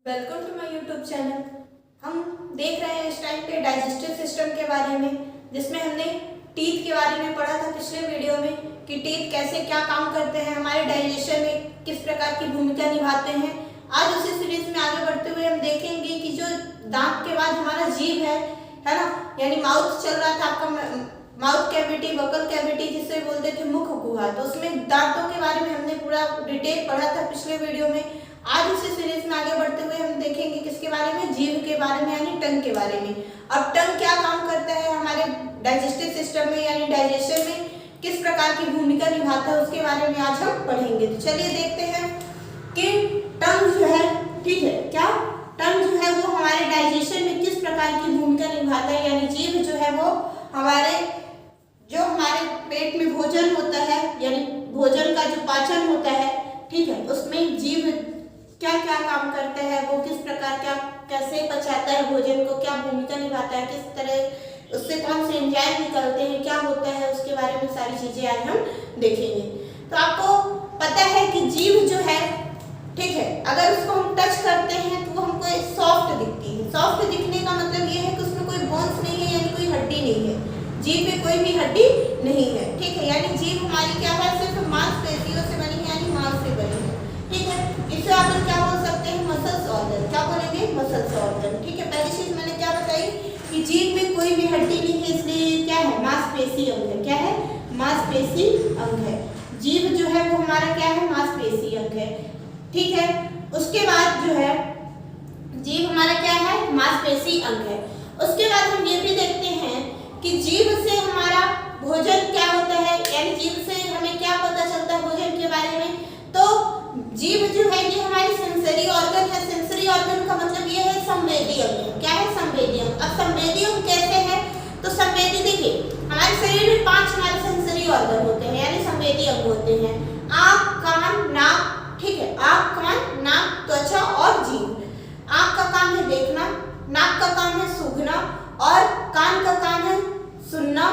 Welcome to my YouTube channel. हम देख रहे हैं इस टाइम पे डाइजेस्टिव सिस्टम के बारे में, जिसमें हमने टीथ के बारे में पढ़ा था पिछले वीडियो में कि टीथ कैसे क्या काम करते हैं, हमारे डाइजेशन में किस प्रकार की भूमिका निभाते हैं। आज उसी सीरीज में आगे बढ़ते हुए हम देखेंगे कि जो दांत के बाद हमारा जीभ है ना, यानी माउथ चल रहा था आपका, माउथ कैविटी, वोकल कैविटी जिसे बोलते थे मुख गुहा, तो उसमें दांतों के बारे में हमने पूरा डिटेल पढ़ा था पिछले वीडियो में। आज उसी सीरीज में आगे बढ़ते हुए हम देखेंगे किसके बारे में, जीभ के बारे में यानी टंग के बारे में। अब टंग क्या काम करता है हमारे डाइजेस्टिव सिस्टम में यानी डाइजेशन में, किस प्रकार की भूमिका निभाता है उसके बारे में आज हम पढ़ेंगे। तो चलिए देखते हैं कि टंग जो है, ठीक है, क्या टंग जो है वो हमारे डाइजेशन में किस प्रकार की भूमिका निभाता है, यानी जीभ जो है वो हमारे पेट में भोजन होता है, यानी भोजन का जो पाचन होता है, ठीक है, उसमें जीभ क्या क्या काम करते हैं, वो किस प्रकार क्या कैसे पचाता है भोजन को, क्या भूमिका निभाता है, किस तरह उससे कौन से एंजाइम निकलते हैं, क्या होता है, उसके बारे में सारी चीजें आज हम देखेंगे। तो आपको पता है कि जीभ जो है, ठीक है, अगर उसको हम टच करते हैं तो वो हमको सॉफ्ट दिखती है। सॉफ्ट दिखने का मतलब ये है कि उसमें कोई बोन्स नहीं है, यानी कोई हड्डी नहीं है, जीभ में कोई भी हड्डी नहीं है, ठीक है, यानी जीभ हमारी क्या है, सिर्फ मांसपेशियों से बनी है, यानी मांस से बनी है, ठीक है। इसे आप क्या बोल सकते हैं, मसल्स ऑर्गन, क्या बोलेंगे, मसल्स ऑर्गन, ठीक है। पहली चीज मैंने क्या बताई कि जीभ में कोई भी हड्डी नहीं है, इसलिए क्या है, मांसपेशी अंग है, क्या है, मांसपेशी अंग है। जीभ जो है वो हमारा क्या है, मांसपेशी अंग है, ठीक है। उसके बाद जो है जीभ हमारा क्या है, मांसपेशी अंग है। उसके बाद हम ये भी देखते हैं कि जीभ से हमारा भोजन क्या होता है, यानी जीभ से हमें क्या पता चलता है भोजन के बारे में। तो जीभ जो है ये हमारी सेंसरी ऑर्गन है। सेंसरी ऑर्गन का मतलब ये है संवेदी अंग, क्या है, संवेदी अंग। अब संवेदी अंग कैसे है, तो संवेदी देखिए हमारे शरीर में 5 हमारे सेंसरी ऑर्गन होते हैं, यानी संवेदी अंग होते हैं। आँख, कान, नाक, ठीक है, आँख, कान, नाक, त्वचा और जीभ। आँख का काम है देखना, नाक का काम है सूंघना और कान का काम है सुनना,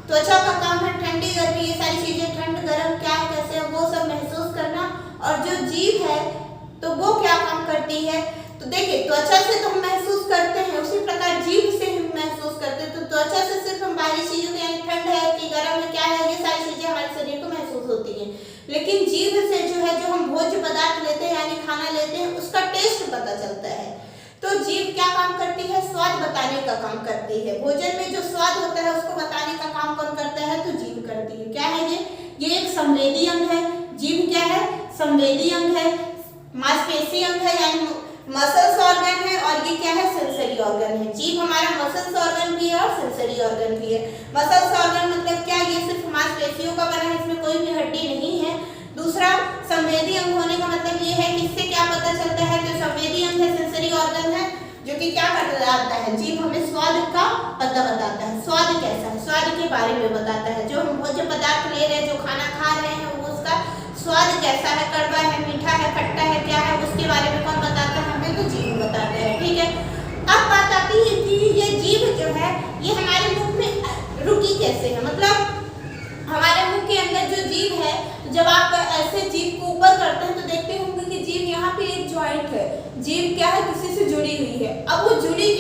त्वचा का काम है ठंडी गर्मी, ये सारी चीजें, ठंड गर्म क्या है, कैसे है, वो सब महसूस करना। और जो जीभ है तो वो क्या काम करती है, तो देखिए त्वचा से तो हम महसूस करते हैं, उसी प्रकार जीभ से हम महसूस करते हैं। तो त्वचा से सिर्फ हम बाहरी चीजों को, यानी ठंड है कि गर्म है, क्या है, ये सारी चीजें हमारे शरीर को महसूस होती हैं। लेकिन जीभ से जो है, जो हम भोज्य पदार्थ लेते हैं यानी खाना लेते हैं, उसका टेस्ट पता चलता है। तो जीभ क्या काम करती है, स्वाद बताने का काम करती है। भोजन में जो स्वाद होता है उसको बताने का काम कौन करता है, तो जीभ करती है। क्या है ये एक संवेदी अंग है। जीभ क्या है, संवेदी अंग है, मांसपेशी अंग है, यानी मसल्स ऑर्गन है, और ये क्या है, सेंसरी ऑर्गन है। जीभ हमारा मसल्स ऑर्गन भी है और सेंसरी ऑर्गन भी है। मसल्स ऑर्गन मतलब क्या, ये सिर्फ मांसपेशियों का बना है, इसमें कोई भी हड्डी नहीं है। दूसरा, संवेदी अंग होने का मतलब ये है कि इससे क्या पता चलता है, जो संवेदी अंग है, सेंसरी ऑर्गन है, जो कि क्या बताता है, जीभ हमें स्वाद का पता बताता है। स्वाद कैसा है, स्वाद के बारे में बताता है। जो हम भोज्य पदार्थ ले रहे हैं, जो खाना खा रहे हैं, वो उसका स्वाद कैसा है, कड़वा है, मीठा है, खट्टा है, क्या है, उसके बारे में कौन बताता है हमें, तो जीभ बताता है, ठीक है। अब बात आती है कि ये जीभ जो है ये हमारे मुख में रुकी कैसे है, मतलब हमारे मुंह के अंदर जो जीभ है, जब आप ऐसे जीभ को ऊपर करते हैं तो देखते होंगे कि जीभ यहाँ पे एक जॉइंट है, जीभ क्या है, किसी से जुड़ी हुई है। अब वो जुड़ी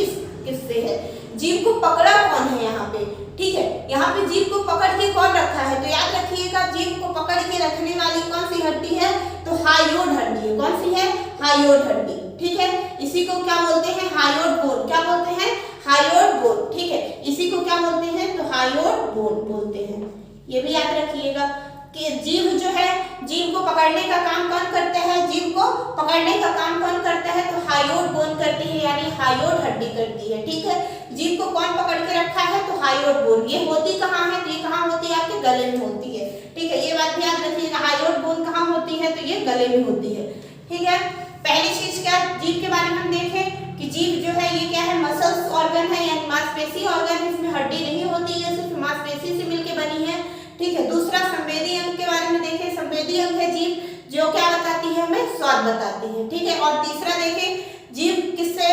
किससे है, जीभ को पकड़ा कौन है यहाँ पे, ठीक है, यहाँ पे जीभ को पकड़ के कौन रखा है, तो याद रखिएगा जीभ को पकड़ के रखने वाली कौन सी हड्डी है, तो हायोड हड्डी है। कौन सी है, हायोड हड्डी, ठीक है। इसी को क्या बोलते हैं, हायोड बोन, क्या बोलते हैं, हायोड बोन, ठीक है। इसी को क्या बोलते हैं, तो हायोड बोन बोलते हैं। ये भी याद रखिएगा कि जीभ जो है, जीभ को पकड़ने का काम कौन करता है, जीभ को पकड़ने का काम कौन करता है, तो हायोड बोन करती है, यानी हायोड हड्डी करती है, ठीक है। जीभ को कौन पकड़ के रखा है, तो हायोड बोन। ये होती कहाँ है, तो ये कहाँ होती है, आपके गले में होती है, ठीक है। ये बात भी याद रखिएगा, हायोड बोन कहाँ होती है, तो ये गले में होती है, ठीक है। पहली चीज क्या, जीभ के बारे में हम देखें कि जीभ जो है ये क्या है, मसल्स ऑर्गन है, यानी मांसपेशी ऑर्गन है, इसमें हड्डी नहीं होती है, सिर्फ मांसपेशी से मिलकर बनी है, ठीक है। दूसरा, संवेदी अंग के बारे में देखें, संवेदी अंग है जीभ, जो क्या बताती है, हमें स्वाद बताती है, ठीक है। और तीसरा देखें, जीभ किससे,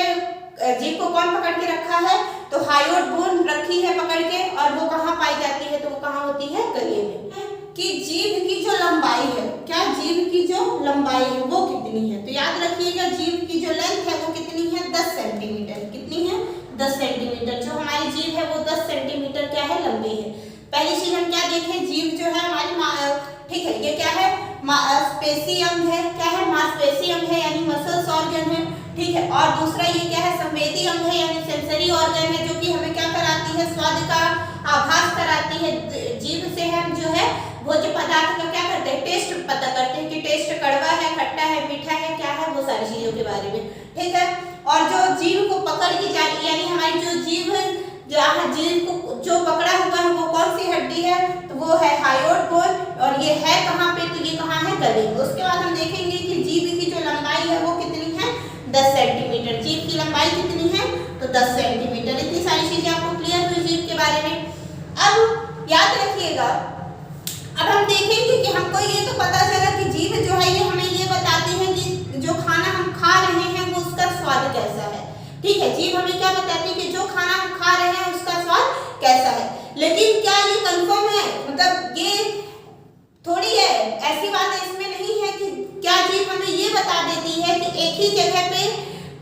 जीभ को कौन पकड़ के रखा है, तो हायोड बोन रखी है पकड़ के, और वो कहाँ पाई जाती है, तो वो कहाँ होती है, गले में। कि जीभ की जो लंबाई है, क्या जीभ की जो लंबाई है वो कितनी है, तो याद रखिएगा जीभ की जो लेंथ है वो 10 सेंटीमीटर। जो हमारी जीभ है वो 10 सेंटीमीटर क्या है, लंबी है। पहली चीज हम क्या देखें, जीभ जो है हमारी, ठीक है, ये क्या है, मांसपेशी अंग है, क्या है, मांसपेशी अंग है यानी मसल्स ऑर्गन है, ठीक है। और दूसरा ये क्या है, संवेदी अंग है यानी सेंसरी ऑर्गन है, जो कि हमें क्या कराती है, स्वाद का आभास कराती है। जीभ से हम जो है भोज्य पदार्थ का क्या करते हैं, टेस्ट पता करते हैं कि टेस्ट कड़वा है, खट्टा है, मीठा है, क्या है, वो सारी चीजों के बारे में, ठीक है। और जो जीभ को पकड़ की जाती यानी हमारी जो जीभ जहाँ जीभ को जो पकड़ा हुआ है वो कौन सी हड्डी है, तो वो है हायोइड बोन। और ये है कहाँ पे, तो ये कहाँ है, गले में। उसके बाद हम देखेंगे कि जीभ की जो लंबाई है वो कितनी है, 10 सेंटीमीटर। जीभ की लंबाई कितनी है, तो 10 सेंटीमीटर। इतनी सारी चीजें आपको क्लियर हुई जीभ के बारे में। अब याद रखिएगा, अब हम देखेंगे कि हमको ये तो पता चला कि जीभ जो है ये हमें ये बताती है कि जो खाना हम खा रहे हैं वो उसका स्वाद कैसा है, ठीक है। जीभ हमें क्या बताती है कि जो खाना हम खा रहे हैं उसका स्वाद कैसा है। लेकिन क्या ये कंफर्म है, मतलब ये थोड़ी है, ऐसी बात इसमें नहीं है कि क्या जीभ हमें ये बता देती है कि एक ही जगह पे,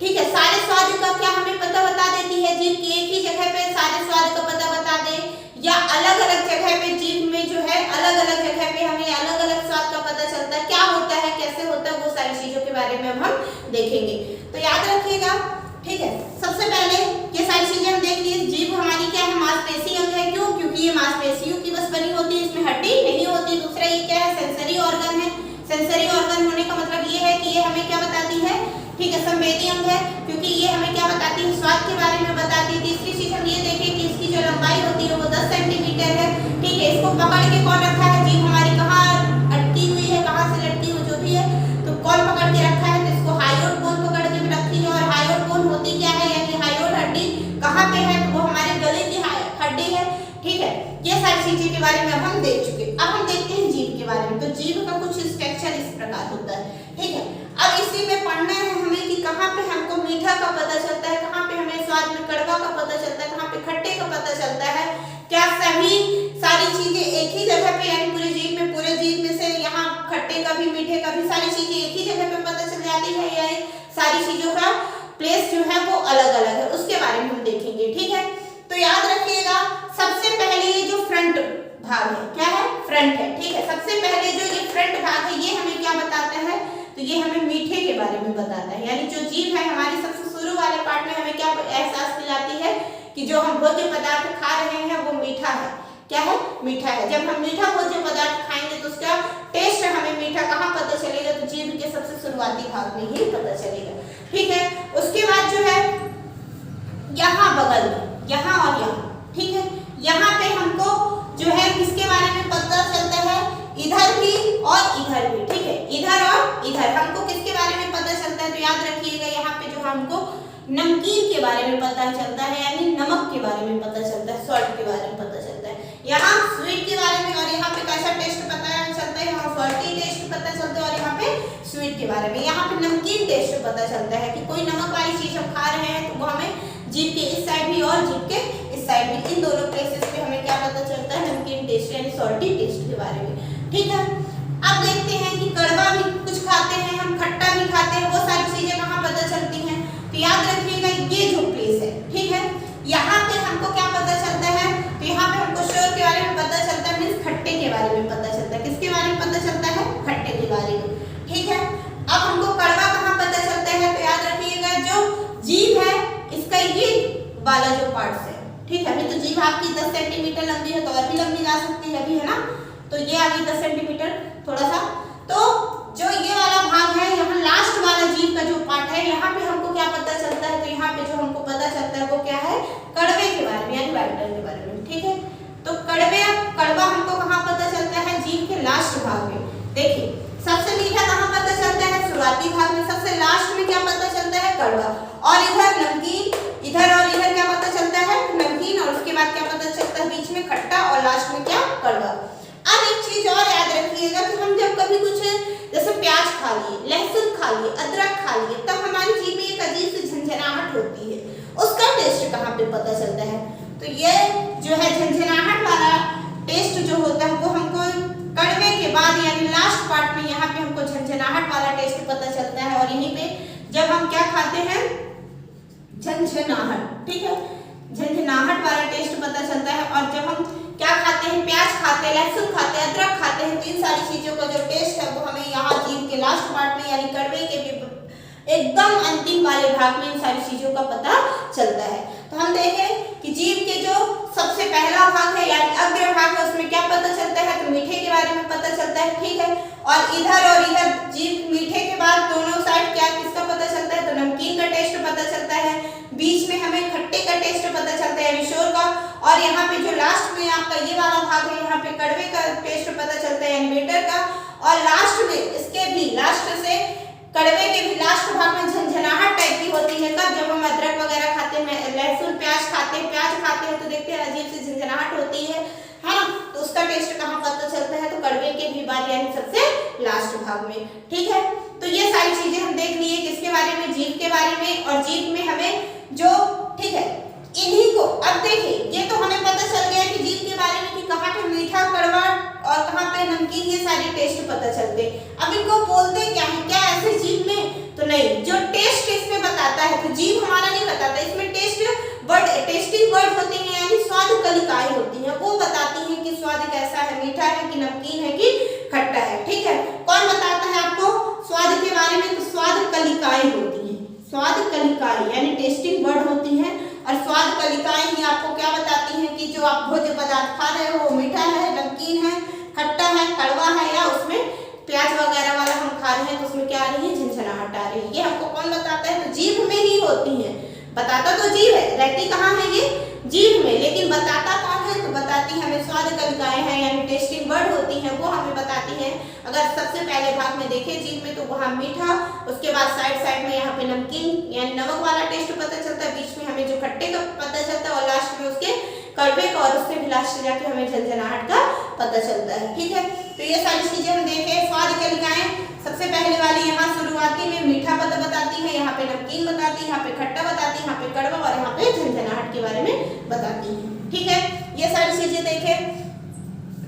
ठीक है, सारे स्वाद का क्या हमें पता बता देती है जीभ की, एक ही जगह पे सारे स्वाद का पता बता दे, या अलग अलग जगह पे जीभ में जो है अलग अलग जगह पे हमें अलग अलग स्वाद का पता चलता है, क्या होता है, कैसे होता है, वो सारी चीजों के बारे में अब हम देखेंगे। तो याद रखिएगा, ठीक है। सबसे पहले ये सारी चीजें हम देख लिए। जीभ हमारी क्या है, मांसपेशी अंग है। क्यों, क्योंकि ये मांसपेशियों की बस बनी होती है, इसमें हड्डी नहीं होती। दूसरा ये क्या है, सेंसरी ऑर्गन है। सेंसरी ऑर्गन होने का मतलब ये है कि ये हमें क्या बताती है, ठीक है, संवेदी अंग है, क्योंकि ये हमें क्या बताती है, स्वाद के बारे में बताती है। तीसरी चीज हम ये देखें कि इसकी जो लंबाई होती है वो 10 सेंटीमीटर है, ठीक है। इसको पकड़ के कौन रखा है, जीभ हमारी कहाँ अटकी हुई है, कहाँ से लटकी हुई जो भी है, तो कौन पकड़ के रखा है, तो इसको हायोइड बोन पकड़ के रखी है। और हायोइड बोन होती क्या है, यानी हायोइड हड्डी कहाँ पे है, तो वो हमारे गले की हड्डी है, ठीक है। ये सारी चीजें के बारे में अब हम देख चुके। अब हम देखते हैं जीभ के बारे में। तो जीभ का कुछ स्ट्रक्चर इस प्रकार होता है, ठीक है। अब इसी में पढ़ना है हमें कि कहाँ पे हमको मीठा का पता चलता है, कहाँ पे हमें स्वाद में कड़वा का पता चलता है, कहाँ पे खट्टे का पता चलता है। क्या सभी सारी चीजें एक ही जगह पे, यानी पूरे जीभ में से यहाँ खट्टे का भी मीठे का भी सारी चीजें एक ही जगह पे पता चल जाती है, या सारी चीजों का प्लेस जो है वो अलग अलग है, उसके बारे में हम देखेंगे, ठीक है। तो याद रखिएगा, सबसे पहले ये जो फ्रंट भाग है, क्या है, फ्रंट है, ठीक है। सबसे पहले जो ये फ्रंट भाग है ये हमें क्या बताता है, तो ये हमें मीठे के बारे में बताता है। यानी जो जीभ है हमारी सबसे शुरू वाले पार्ट में हमें क्या एहसास दिलाती है कि जो हम भोज्य पदार्थ खा रहे हैं वो मीठा है, क्या है, मीठा है। जब हम मीठा भोज्य पदार्थ खाएंगे तो उसका टेस्ट हमें मीठा कहाँ पता चलेगा, तो जीभ के सबसे शुरुआती भाग में ही पता चलेगा, ठीक है। उसके बाद जो है यहाँ बगल में, यहाँ और यहाँ, ठीक है, यहाँ पे हमको जो है किसके बारे में पता चलता है, इधर भी और इधर भी, ठीक है, इधर और इधर हमको किसके बारे में पता चलता है, तो याद रखिएगा यहाँ पे जो हमको नमकीन के बारे में पता चलता है, यानी नमक के बारे में पता चलता है, सॉल्ट के बारे में पता चलता है। यहाँ स्वीट के बारे में, और यहाँ पे कैसा टेस्ट पता चलता है, यहाँ सॉल्टी टेस्ट पता चलता है, और यहाँ पे स्वीट के बारे में, यहाँ पे नमकीन टेस्ट पता चलता है कि कोई नमक वाली चीज हम खा रहे हैं तो वो हमें जीभ के इस साइड भी और जीभ के इस साइड भी, इन दोनों प्लेसेस पे हमें क्या पता चलता है, नमकीन टेस्ट यानी सॉल्टी टेस्ट के बारे में, ठीक है। अब देखते हैं कि कड़वा भी कुछ खाते हैं हम, खट्टा भी खाते हैं, वो सारी चीजें कहाँ पता चलती हैं, तो याद रखिएगा ये जो प्लेस है, ठीक है, यहाँ पे हमको क्या पता चलता है, तो यहाँ पे हमको श्योर के बारे में पता चलता है, मीन्स खट्टे के बारे में पता चलता है। किसके बारे में पता चलता है, खट्टे के बारे में, ठीक है। अब हमको कड़वा कहाँ पता चलता है, तो याद रखिएगा जो जीभ है इसका ये वाला जो पार्ट्स है, ठीक है। अभी तो जीभ आपकी 10 सेंटीमीटर लंबी है, तो और भी लंबी जा सकती है अभी, है ना, तो ये आ गई 10 सेंटीमीटर थोड़ा सा। तो जो ये वाला भाग है, यहाँ लास्ट वाला जीभ का जो पार्ट है, यहाँ पे हमको क्या पता चलता है, तो यहाँ पे जो हमको पता चलता है वो क्या है, कड़वे के बारे में, यानी वाइटल के बारे में, ठीक है। तो कड़वा हमको कहाँ पता चलता है, जीभ के लास्ट भाग में। देखिए सबसे मीठा कहाँ पता चलता है, शुरुआती भाग में, सबसे लास्ट में क्या पता चलता है, कड़वा। और इधर नमकीन, इधर और इधर क्या पता चलता है, नमकीन, और उसके बाद क्या पता चलता है, बीच में खट्टा, और लास्ट में क्या, कड़वा। अब एक चीज और याद रखिएगा कि हम जब कभी कुछ जैसे प्याज खा लिए, लहसुन खा लिए, अदरक खा लिए, तब हमारी जीभ में एक अजीब सी झंझनाहट होती है, उसका टेस्ट कहाँ पे पता चलता है, तो ये जो है झंझनाहट वाला टेस्ट जो होता है वो हमको कड़वे के बाद यानी लास्ट पार्ट में यहाँ पे हमको झंझनाहट वाला टेस्ट पता चलता है। और यहीं पे जब हम क्या खाते हैं, झंझनाहट, ठीक है, झंझनाहट वाला टेस्ट पता चलता है। और जब हम क्या खाते हैं, प्याज खाते हैं, लहसुन खाते हैं, अदरक खाते हैं, तो इन सारी चीजों का जो टेस्ट है वो हमें यहाँ जीभ के लास्ट पार्ट में यानी कड़वे के एकदम अंतिम वाले भाग में इन सारी चीजों का पता चलता है। तो हम देखें कि जीभ के जो सबसे पहला भाग है यानी अग्र भाग है, उसमें क्या पता चलता है, तो मीठे के बारे में पता चलता है, ठीक है। और इधर जीभ मीठे के बाद दोनों साइड क्या किसका पता चलता है, तो नमकीन का टेस्ट पता चलता है। बीच में हमें खट्टे का टेस्ट पता चलता है, विशोर का। और यहाँ पे जो लास्ट में आपका ये वाला भाग है, यहाँ पे कड़वे का टेस्ट पता चलता है यानी बेटर का। और लास्ट में इसके भी लास्ट से कड़वे के भी लास्ट भाग में झंझनाहट टाइप की होती है। कब, जब हम अदरक वगैरह खाते हैं, लहसुन प्याज खाते हैं तो देखते हैं अजीब सी झंझनाहट होती है ना, तो उसका टेस्ट कहाँ पता चलता है, तो कड़वे के भी बाद यानी सबसे लास्ट भाग में, ठीक है। तो ये सारी चीजें हम देख लिए किसके बारे में, जीभ के बारे में। और जीभ में हमें जो, ठीक है, इन्हीं को अब देखिए, ये तो हमें पता चल गया कि जीभ के बारे में कि कहाँ पे मीठा, कड़वा और कहाँ पे नमकीन, ये सारे टेस्ट पता चलते। अब इनको बोलते क्या है, क्या ऐसे जीभ में, तो नहीं, जो टेस्ट इसमें बताता है, तो जीभ हमारा नहीं बताता, इसमें टेस्टिंग वर्ड होते हैं यानी स्वाद कलिकाएं होती हैं, वो बताती हैं कि स्वाद कैसा है, मीठा है कि नमकीन है कि खट्टा है, ठीक है। कौन बताता है आपको स्वाद के बारे में, तो स्वाद कलिकाएं होती हैं, स्वाद कलिकाएं यानी टेस्टिंग वर्ड होती हैं। और स्वाद कलिकाएं ही आपको क्या बताती हैं कि जो आप भोज्य पदार्थ खा रहे हो वो मीठा है, नमकीन है, खट्टा है, कड़वा है, या उसमें प्याज वगैरह वाला हम खा रहे हैं तो उसमें क्या आ रही है, झंझनाहट आ रही है। ये हमको कौन बताता है, तो जीभ में ही होती है। बताता तो जीभ है, रहती कहाँ है ये, जीभ में, लेकिन बताता कौन है, तो बताती हमें स्वाद कलिकाएं हैं यानी टेस्टिंग वर्ड होती हैं, वो हमें बताती हैं। अगर सबसे पहले भाग में देखें जीभ में, तो वहाँ मीठा, उसके बाद साइड में यहाँ पे नमकीन यानी नमक वाला टेस्ट पता चलता है, बीच में हमें जो खट्टे का पता चलता है, और लास्ट में उसके कड़वे का, और उससे भी लास्ट जाके हमें झंझनाहट का पता चलता है, ठीक है। तो ये सारी चीजें हम देखें। स्वाद कलिकाएं सबसे पहले वाली यहाँ शुरुआती में मीठा पता बताती है, यहाँ पे नमकीन बताती है, यहाँ पे खट्टा बताती है, यहाँ पे कड़वा, और यहाँ पे झंझनाहट के बारे में बताती है, ठीक है। ये सारी चीजें देखें।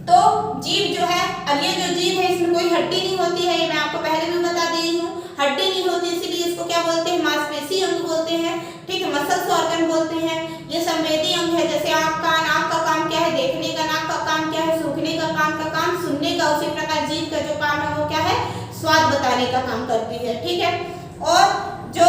तो जीभ जो है, अब ये जो जीभ है इसमें कोई हड्डी नहीं होती है, ये मैं आपको पहले भी बता दी हूँ, हड्डी नहीं होती, इसीलिए इसको क्या बोलते हैं, मांसपेशी अंग बोलते हैं, ठीक है, मसल्स ऑर्गन बोलते हैं। ये संवेदी अंग है, जैसे आँख का काम क्या है, देखने का, नाक का काम क्या है, सूंघने का काम सुनने का, उसी प्रकार जीभ का जो काम है वो क्या है, स्वाद बताने का काम करती है, ठीक है। और जो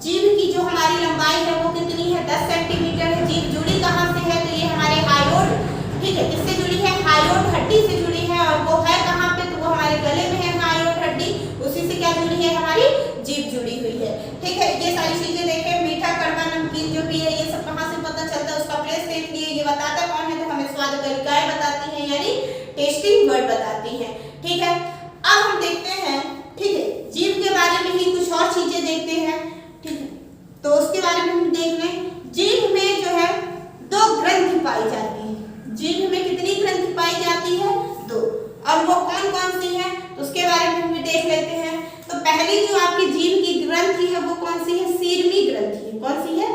जीभ की जो हमारी लंबाई है वो कितनी है, 10 सेंटीमीटर है। जीभ जुड़ी कहाँ से है, तो ये हमारे हायोड, ठीक है, किससे जुड़ी है, हायोड हड्डी से जुड़ी है। और वो है कहाँ पे, तो वो हमारे गले में है हायोड हड्डी, उसी से क्या जुड़ी है, हमारी जीभ जुड़ी हुई है, ठीक है। ये सारी चीजें देखें, मीठा, कड़वा, नमकीन जो भी है ये सब कहाँ से पता चलता है, उसका प्लेस देख लिए। ये बताता कौन है, तो हमें स्वाद कलिकाएं बताती हैं यानी टेस्टिंग वर्ड बताती हैं, ठीक है। अब हम देखते हैं, ठीक है, जीभ के बारे में ही कुछ और चीजें देखते हैं, ठीक है। तो उसके बारे में हम देख लें। जीभ में जो है 2 ग्रंथि पाई जाती है। जीभ में कितनी ग्रंथि पाई जाती है, 2। और वो कौन कौन सी है, तो उसके बारे में भी देख लेते हैं। तो पहली जो आपकी जीभ की ग्रंथि है वो कौन सी है, सीरमी ग्रंथि है। कौन सी है,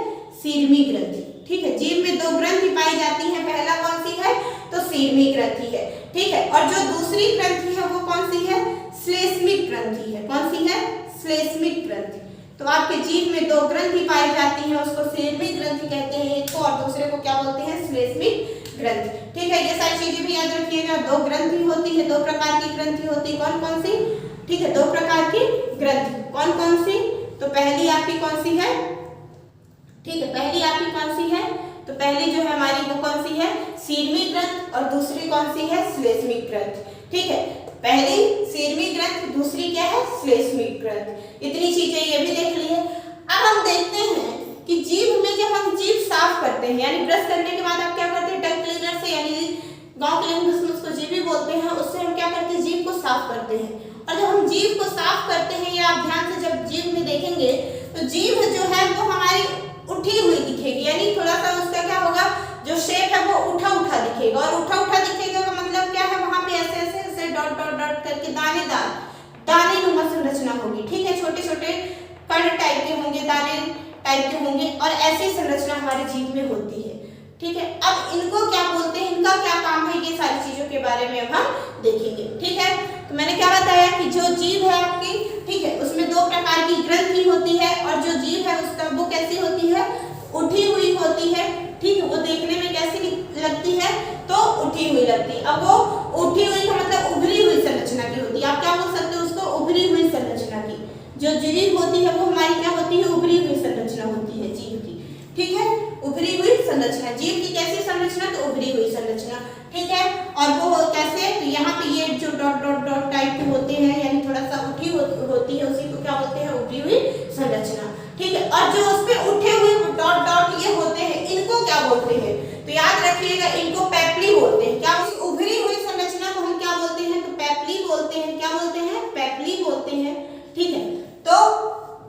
सीरमी ग्रंथि, ठीक है। जीभ में 2 ग्रंथि पाई जाती है, पहला कौन सी है, तो सीरमी ग्रंथि है, ठीक है। और जो दूसरी ग्रंथि है वो कौन सी है, श्लेष्मिक ग्रंथि है। कौन सी है, श्लेष्मिक ग्रंथि। तो आपके जीभ में 2 ग्रंथि पाई जाती हैं, उसको सीरमिक ग्रंथि कहते हैं एक को, और दूसरे को क्या बोलते हैं, श्लेष्मिक ग्रंथि, ठीक है। ये सारी चीजें भी याद रखिएगा। 2 ग्रंथि होती है, 2 प्रकार की ग्रंथि होती है। कौन कौन सी, ठीक है, 2 प्रकार की ग्रंथि, कौन कौन सी, तो पहली आपकी कौन सी है, ठीक है, पहली आपकी कौन सी है, तो पहली जो है हमारी वो कौन सी है, सीरमी ग्रंथि, और दूसरी कौन सी है, श्लेष्मिक ग्रंथि, ठीक है। पहली सीरमी ग्रंथि, दूसरी क्या है, श्लेष्मिक ग्रंथि। इतनी चीजें ये भी देख लिए। अब हम देखते हैं कि जीभ में जब हम जीभ साफ करते हैं, यानी ब्रश करने के बाद आप क्या करते हैं, टंग क्लीनर से, यानी गांव के लैंग्वेज में उसको जीभी बोलते हैं, उससे हम क्या करते हैं, जीभ को साफ करते हैं। और जब हम जीभ को साफ करते हैं, या आप ध्यान से जब जीभ में देखेंगे, तो जीभ जो है वो हमारी उठी हुई दिखेगी, यानी थोड़ा सा उसका क्या होगा, जो शेप है वो उठा उठा दिखेगा। और उठा उठा दिखेगा का मतलब क्या है, वहां पे ऐसे ऐसे ऐसे डॉट डॉट डॉट करके दानेदार दानेनुमा संरचना होगी, ठीक है। छोटे छोटे कण टाइप के होंगे, दाने टाइप के होंगे, और ऐसी संरचना हमारी जीभ में होती है, ठीक है। अब इनको क्या बोलते हैं, इनका क्या काम है, ये सारी चीजों के बारे में अब हम देखेंगे, ठीक है। तो मैंने क्या बताया कि जो जीभ है आपकी, ठीक है, उसमें 2 प्रकार की ग्रंथि होती है, और जो जीभ है उसका वो कैसी होती है, होती है, ठीक है, वो देखने में कैसी लगती है, तो उठी हुई लगती है। अब वो उठी हुई का मतलब उभरी हुई संरचना की होती है। आप क्या बोल सकते हो उसको, उभरी हुई संरचना की। जो जीभ होती है वो हमारी क्या होती है, उभरी हुई संरचना होती है जीभ की, ठीक है, उभरी हुई संरचना। जीभ की कैसी संरचना, तो उभरी हुई संरचना, ठीक है। और वो कैसे, तो यहाँ पे ये जो डॉट डॉट डॉट टाइप के होते हैं, यानी थोड़ा सा उठी होती है, उसी को क्या बोलते हैं, उभरी हुई संरचना, ठीक है। और जो उस पे उठे हुए डॉट डॉट ये होते हैं, इनको क्या बोलते हैं, तो याद रखिएगा, इनको पेप्ली बोलते हैं। क्या उभरी हुई संरचना को हम क्या बोलते हैं, तो पेप्ली बोलते हैं। क्या बोलते हैं, पेप्ली बोलते हैं, ठीक है। तो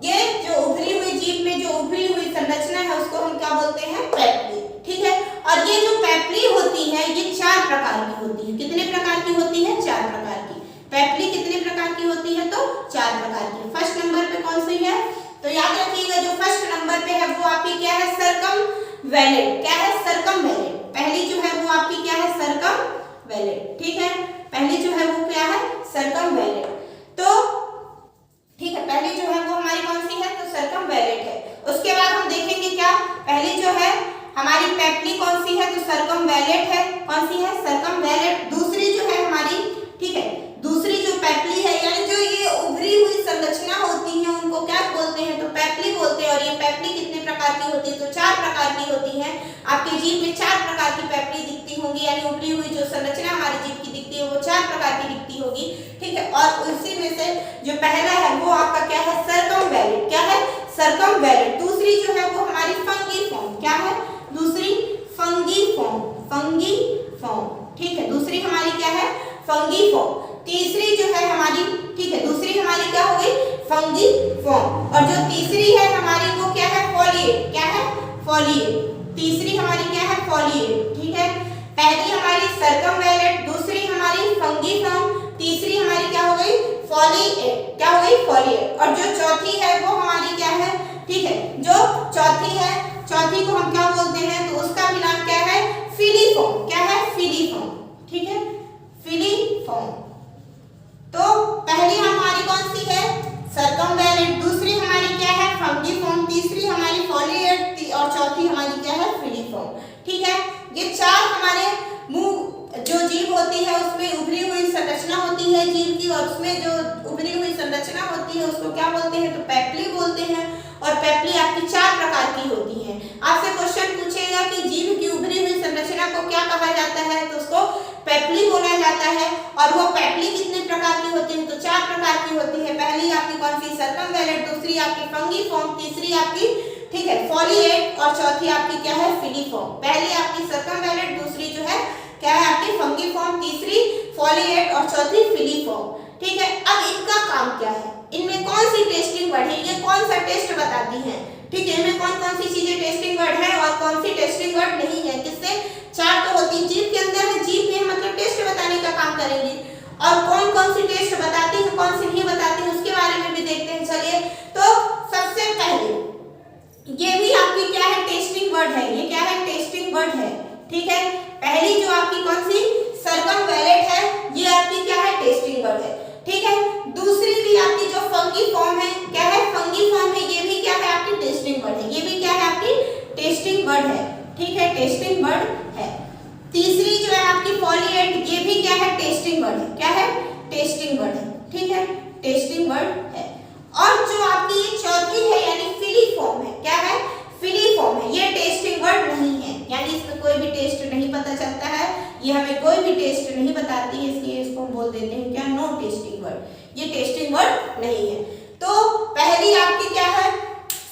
ये जो उभरी हुई जीभ में जो उभरी हुई संरचना है उसको हम क्या बोलते हैं, पेप्ली, ठीक है। और ये जो पेप्ली होती है ये 4 प्रकार की होती है। कितने प्रकार की होती है, 4 प्रकार की। पेप्ली कितने प्रकार की होती है, तो 4 प्रकार की। फर्स्ट नंबर पे कौन सी है, तो याद रखिएगा जो फर्स्ट नंबर पे है वो आपकी क्या है, सर्कमवैलेट। क्या है, सर्कमवैलेट। पहली जो है वो आपकी क्या है, सर्कमवैलेट, ठीक है। पहली जो है वो क्या है, सर्कमवैलेट। तो ठीक है, पहली जो है वो हमारी कौन सी है, तो सर्कमवैलेट है। उसके बाद हम देखेंगे क्या, पहली जो है हमारी पेप्ली कौन सी है, तो सर्कमवैलेट है। कौन सी है, सर्कमवैलेट। दूसरी जो है हमारी, ठीक है, दूसरी जो पेप्ली है, यानी जो ये उभरी हुई संरचना होती है उनको क्या बोलते हैं, तो पेप्ली बोलते हैं। और ये पेप्ली कितने प्रकार की होती है, तो 4 प्रकार की होती है। आपकी जीभ में 4 प्रकार की पेप्ली दिखती होंगी, यानी उभरी हुई जो संरचना हमारी जीभ की दिखती है वो 4 प्रकार की दिखती होगी, ठीक है। और उसी में से जो पहला है वो आपका क्या है, सर्कमवैलेट। क्या है, सर्कमवैलेट। दूसरी जो है वो हमारी फंगीफॉर्म। क्या है, दूसरी फंगीफॉर्म, फंगीफॉर्म, ठीक है। दूसरी हमारी क्या है, फंगीफॉर्म। तीसरी जो है हमारी, ठीक है, दूसरी हमारी क्या हो गई, फंगीफॉर्म। और जो तीसरी है हमारी वो क्या है, फॉलिएट। क्या है, फॉलिएट। तीसरी हमारी क्या है, फॉलिएट, ठीक है। पहली हमारी सर्कमवैलेट, दूसरी हमारी फंगीफॉर्म, तीसरी हमारी क्या हो गई, फॉलिएट। क्या हो गई, फॉलिएट। और जो चौथी है वो हमारी क्या है, ठीक है, जो चौथी है, चौथी को हम क्या बोलते हैं, तो उसका भी नाम क्या है, फिलीफॉर्म। क्या है, फिलीफॉर्म, ठीक है, फिलीफॉर्म। तो पहली हमारी कौन सी है, सर्कमवैलेट, दूसरी हमारी क्या है, फंगीफॉर्म, तीसरी हमारी फॉलिएट और चौथी हमारी क्या है, फिलीफॉर्म, ठीक है। ये 4 हमारे मुंह जो जीभ होती है उसमें उभरी हुई संरचना होती है जीभ की, और उसमें जो उभरी हुई संरचना होती है उसको क्या बोलते हैं, तो पेप्ली बोलते हैं। और पेप्ली आपकी 4 प्रकार की होती है। आपसे क्वेश्चन पूछेगा कि जीभ की उभरी हुई संरचना को क्या कहा जाता है, तो उसको पेप्ली बोला जाता है। और वो पेप्ली कितने प्रकार की होती है, तो 4 प्रकार की होती है। पहली आपकी कौन सी, सर्कमवैलेट, दूसरी आपकी फंगीफॉर्म, तीसरी आपकी, ठीक है, फॉलिएट, और चौथी आपकी क्या है, फिलीफॉर्म। पहली आपकी सर्कमवैलेट, दूसरी जो है क्या है आपकी फंगीफॉर्म, तीसरी फॉलिएट और चौथी फिलीफॉर्म, ठीक है। अब इनका काम क्या है, इनमें कौन सी टेस्टिंग वर्ड है, ये कौन सा टेस्ट बताती हैं, ठीक है। इनमें कौन कौन सी चीजें टेस्टिंग वर्ड है और कौन सी टेस्टिंग वर्ड नहीं है। किससे, 4 तो होती है, जीभ के अंदर है, जीभ में मतलब टेस्ट बताने का काम करेंगे। और कौन कौन सी टेस्ट बताती है, कौन सी नहीं बताती है, उसके बारे में भी देखते हैं। चलिए, तो सबसे पहले ये भी आपकी क्या है, टेस्टिंग वर्ड है। ये क्या है, टेस्टिंग वर्ड है, ठीक है। पहली जो आपकी कौन सी, सर्कमवैलेट है, ये आपकी क्या है, टेस्टिंग वर्ड है, ठीक है। दूसरी भी आपकी जो फंगीफॉर्म है, क्या है, फंगीफॉर्म है, ये भी क्या है आपकी टेस्टिंग वर्ड है। ये भी क्या है आपकी टेस्टिंग वर्ड है, ठीक है, टेस्टिंग वर्ड है। तीसरी जो है आपकी फॉलिएट, ये भी क्या है, टेस्टिंग वर्ड है। क्या है, टेस्टिंग वर्ड है, ठीक है, टेस्टिंग वर्ड है। और जो आपकी ये चौथी है यानी फिलीफॉर्म है, क्या है, फिलीफॉर्म है, ये टेस्टिंग वर्ड नहीं है, यानी इसमें कोई भी टेस्ट नहीं पता चलता है, ये हमें कोई भी टेस्ट नहीं बताती है, इसलिए इसको हम बोल देते हैं क्या, नो टेस्टिंग वर्ड। ये टेस्टिंग वर्ड नहीं है। तो पहली आपकी क्या है,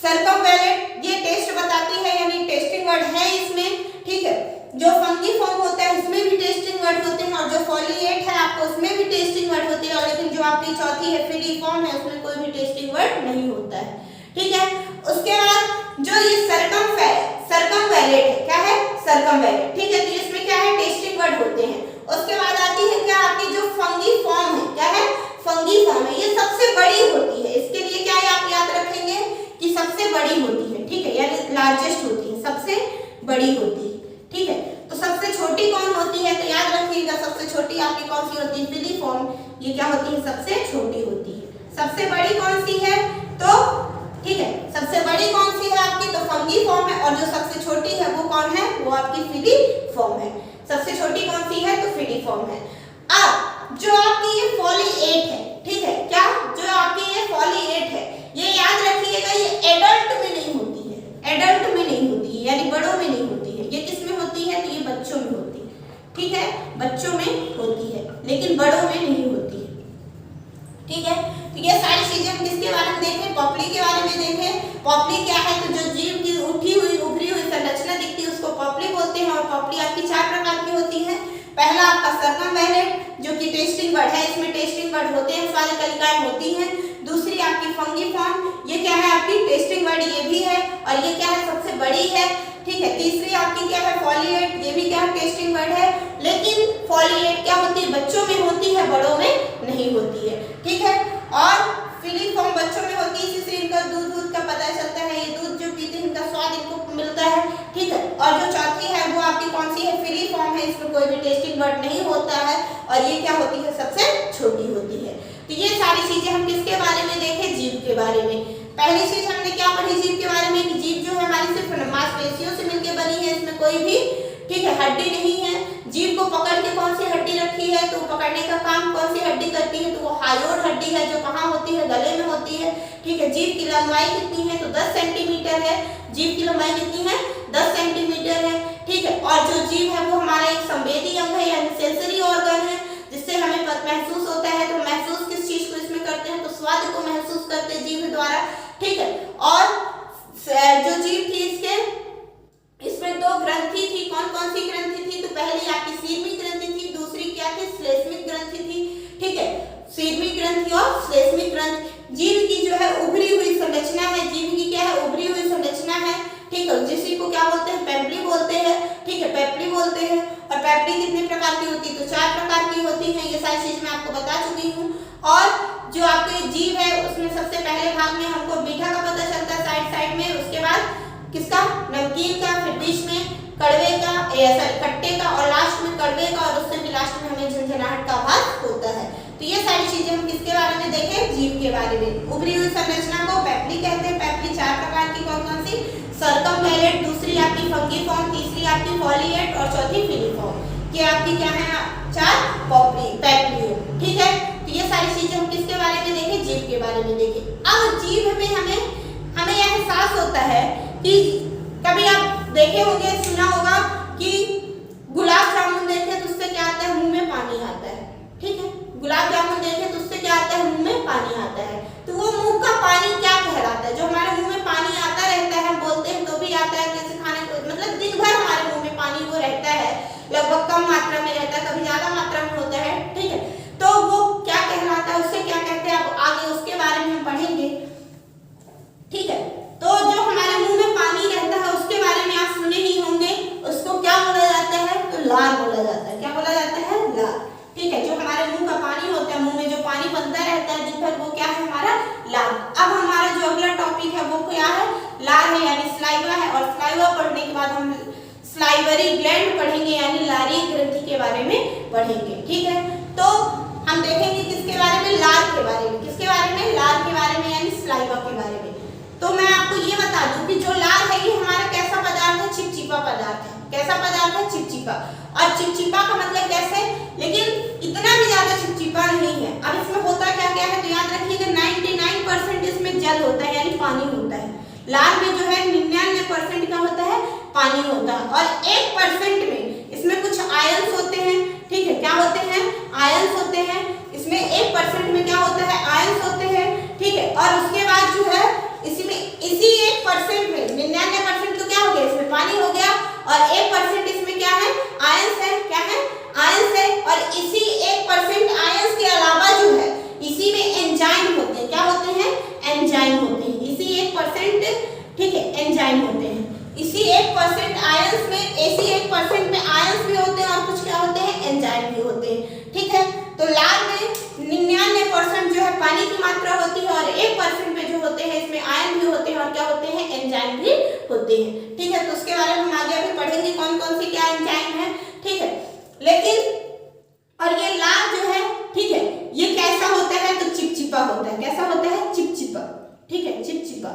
सर्कमवैलेट, ये टेस्ट बताती है, यानी टेस्टिंग वर्ड है इसमें, ठीक है। जो फंगीफॉर्म होता है उसमें भी टेस्टिंग वर्ड होते हैं, और जो फॉलिएट है आपको उसमें भी टेस्टिंग वर्ड होते हैं। और लेकिन जो आपकी चौथी है फिलीफॉर्म है, उसमें कोई भी टेस्टिंग वर्ड नहीं होता है, ठीक है। उसके बाद जो ये सर्कमवैलेट है, क्या है, सर्कमवैलेट, ठीक है, तो इसमें क्या है, टेस्टिंग वर्ड होते हैं। उसके बाद आती है क्या आपकी जो फंगीफॉर्म है, क्या है, फंगीफॉर्म है, ये सबसे बड़ी होती है। इसके लिए क्या है, आप याद रखेंगे कि सबसे बड़ी होती है, ठीक है, यानी लार्जेस्ट होती है, सबसे बड़ी होती है, ठीक है। तो सबसे छोटी कौन होती है, तो याद रखिएगा सबसे छोटी आपकी कौन सी होती है, फिलीफॉर्म, ये क्या होती है, सबसे छोटी होती है। सबसे बड़ी कौन सी है, तो ठीक है, सबसे बड़ी कौन सी है आपकी, तो फंगीफॉर्म है, और जो सबसे छोटी है वो आपकी फिलीफॉर्म है। सबसे छोटी कौन सी है? तो फिलीफॉर्म है। अब जो आपकी ये फॉलिएट है, ठीक है, क्या जो आपकी ये फॉलिएट है, ये याद रखिएगा ये एडल्ट में नहीं होती है, एडल्ट में नहीं होती है, यानी बड़ों में नहीं होती है। ये किस में होती है? तो ये बच्चों में होती है, ठीक है, बच्चों में होती है, लेकिन बड़ों में नहीं होती है, ठीक है। तो ये सारी चीजें हम किसके बारे में देखें? पॉपली के बारे में देखें। पॉपली क्या है? तो जो जीव की उठी हुई उभरी हुई संरचना दिखती है उसको पॉपली बोलते हैं। और पॉपली आपकी 4 प्रकार की होती है। पहला आपका सर्कमवैलेंट, जो कि टेस्टिंग बर्ड है, इसमें टेस्टिंग बर्ड होते हैं, सारी कलिकाएं होती हैं। दूसरी आपकी फंगीफॉर्म, ये क्या है? आपकी टेस्टिंग बर्ड ये भी है, और ये क्या है? सबसे बड़ी है, ठीक है। तीसरी आपकी क्या है? फॉलिएट, ये भी क्या है? टेस्टिंग बर्ड है, लेकिन फॉलिएट क्या होती है? बच्चों में होती है, बड़ों में नहीं होती है, ठीक है। और फिलीफॉर्म बच्चों में होती है, इसी से इनका दूध का पता चलता है, ये दूध जो पीते हैं इनका स्वाद इनको मिलता है, ठीक है। और जो चौथी है वो आपकी कौन सी है? फिलीफॉर्म है, इसमें कोई भी टेस्टिंग बर्ड नहीं होता है, और ये क्या होती है? सबसे छोटी होती है। तो ये सारी चीजें हम किसके बारे में देखें? जीव के बारे में। पहली चीज हमने क्या पढ़ी जीव के बारे में? कि जीव जो है हमारी सिर्फ मांसपेशियों से मिलकर बनी है, इसमें कोई भी, ठीक है, हड्डी नहीं है। जीव को पकड़ के कौन सी हड्डी रखी है? तो पकड़ने का काम कौन सी हड्डी करती है? तो वो हायोड हड्डी है, जो कहाँ होती है? गले में होती है, ठीक है। जीव की लंबाई कितनी है? तो 10 सेंटीमीटर है। जीव की लंबाई कितनी है? 10 सेंटीमीटर है, ठीक है। और जो जीव है वो हमारा एक संवेदी अंग है, यानी सेंसरी ऑर्गन है, जिससे हमें महसूस होता है। तो महसूस किस चीज को इसमें करते हैं? तो स्वाद को महसूस करते हैं जीव द्वारा, ठीक है। और जो जीव थी इसमें 2 ग्रंथि थी। कौन कौन सी ग्रंथि थी? तो पहली आपकी सीर्मिक ग्रंथि थी, दूसरी क्या थी? श्लेष्मिक ग्रंथि थी, ठीक है। सीर्मिक ग्रंथि और श्लेष्मिक ग्रंथि जीव की जो है उभरी हुई संरचना है। जीव की क्या है? उभरी हुई संरचना है, ठीक है, जिसी को क्या बोलते हैं? पेप्ली बोलते हैं, ठीक है, पेप्ली बोलते हैं। और पेप्ली कितने प्रकार की होती है? तो 4 प्रकार की होती है। ये सारी चीज मैं आपको बता चुकी हूँ। और जो आपके जीव है उसमें सबसे पहले भाग में हमको मीठा का पता चलता है, साइड में, उसके बाद किसका? नमकीन का, फिर बीच में कड़वे का, सॉरी खट्टे का, और लास्ट में कड़वे का, और उससे भी लास्ट में हमें झंझनाहट का आभास होता है। तो ये सारी चीजें हम किसके बारे में देखें? जीव के बारे में। उभरी हुई संरचना को पेप्ली कहते हैं। पेप्ली 4 प्रकार की कौन कौन सी? सर्कमवैलेंट, दूसरी आपकी फंगीफॉर्म, तीसरी आपकी फॉलिएट, और चौथी फिलीफॉर्म। ये आपकी क्या है? 4 पेप्ली, ठीक है। तो ये सारी चीजें हम किसके बारे में देखें? जीव के बारे में देखें। अब जीव में हमें यह एहसास होता है कि कभी आप देखे होंगे, सुना होगा कि गुलाब जामुन देखे तो उससे क्या आता है? मुंह में पानी आता है, ठीक है। गुलाब जामुन देखे तो उससे क्या आता है? मुंह में पानी आता है। तो वो मुंह का पानी क्या कहलाता है? जो हमारे मुंह में पानी आता रहता है, हम बोलते हैं तो भी आता है, कैसे खाने को, मतलब दिन भर हमारे मुंह में पानी वो रहता है, लगभग कम मात्रा में रहता है, कभी ज्यादा मात्रा में होता है, ठीक है। तो वो क्या कहलाता है? उससे क्या कहते हैं? अब आगे उसके बारे में हम पढ़ेंगे, ठीक है। तो जो हमारे मुंह में पानी रहता है उसके बारे में आप सुने ही होंगे, उसको क्या बोला जाता है? तो लार बोला जाता है। क्या बोला जाता है? लार, ठीक है। जो हमारे मुंह का पानी होता है, मुंह में जो पानी बनता रहता है दिन भर, वो क्या है? हमारा लार। अब हमारा जो अगला टॉपिक है वो क्या है? लार है, यानी स्लाइवा है। और स्लाइवा पढ़ने के बाद हम स्लाइवरी ग्लैंड पढ़ेंगे, यानी लारी ग्रंथि के बारे में पढ़ेंगे, ठीक है। तो हम देखेंगे किसके बारे में? लार के बारे में। किसके बारे में? लार के बारे में, यानी स्लाइवा के बारे में। तो मैं आपको ये बता दूं कि जो लार है ये हमारा कैसा पदार्थ है? चिपचिपा पदार्थ है। कैसा पदार्थ है? चिपचिपा। और चिपचिपा का मतलब कैसे? लेकिन इतना भी ज्यादा चिपचिपा नहीं है। अब इसमें होता क्या क्या है? तो याद रखिएगा 99% इसमें जल होता है, यानी पानी होता है। लार में जो है 99% क्या होता है? पानी होता है। और 1% में इसमें कुछ आयंस होते हैं, ठीक है। क्या होते हैं? आयंस होते हैं। इसमें 1% में क्या होता है? आयंस होते हैं, ठीक है। और उसके बाद जो है इसी 1% में 99% तो क्या हो गया? इसमें पानी हो गया, और 1% इसमें क्या है? आयंस है। क्या है? आयंस है। और इसी 1% आयंस के अलावा जो है इसी में एंजाइम होते हैं। क्या होते हैं? एंजाइम होते हैं। इसी 1%, ठीक है, एंजाइम होते हैं। इसी 1% आयंस में, इसी 1% में आयंस भी होते हैं, और कुछ क्या होते हैं? एंजाइम भी होते हैं, ठीक है। तो लार में 99% जो है पानी की मात्रा होती है, और 1% में जो होते हैं इसमें आयन भी होते हैं, और क्या होते हैं? एंजाइम भी होते हैं, ठीक है। तो उसके बारे में हम आगे अभी पढ़ेंगे कौन कौन सी क्या एंजाइम है, ठीक है। लेकिन और ये लार जो है, ठीक है, ये कैसा होता है? तो चिपचिपा होता है। कैसा होता है? चिपचिपा, ठीक है, चिपचिपा।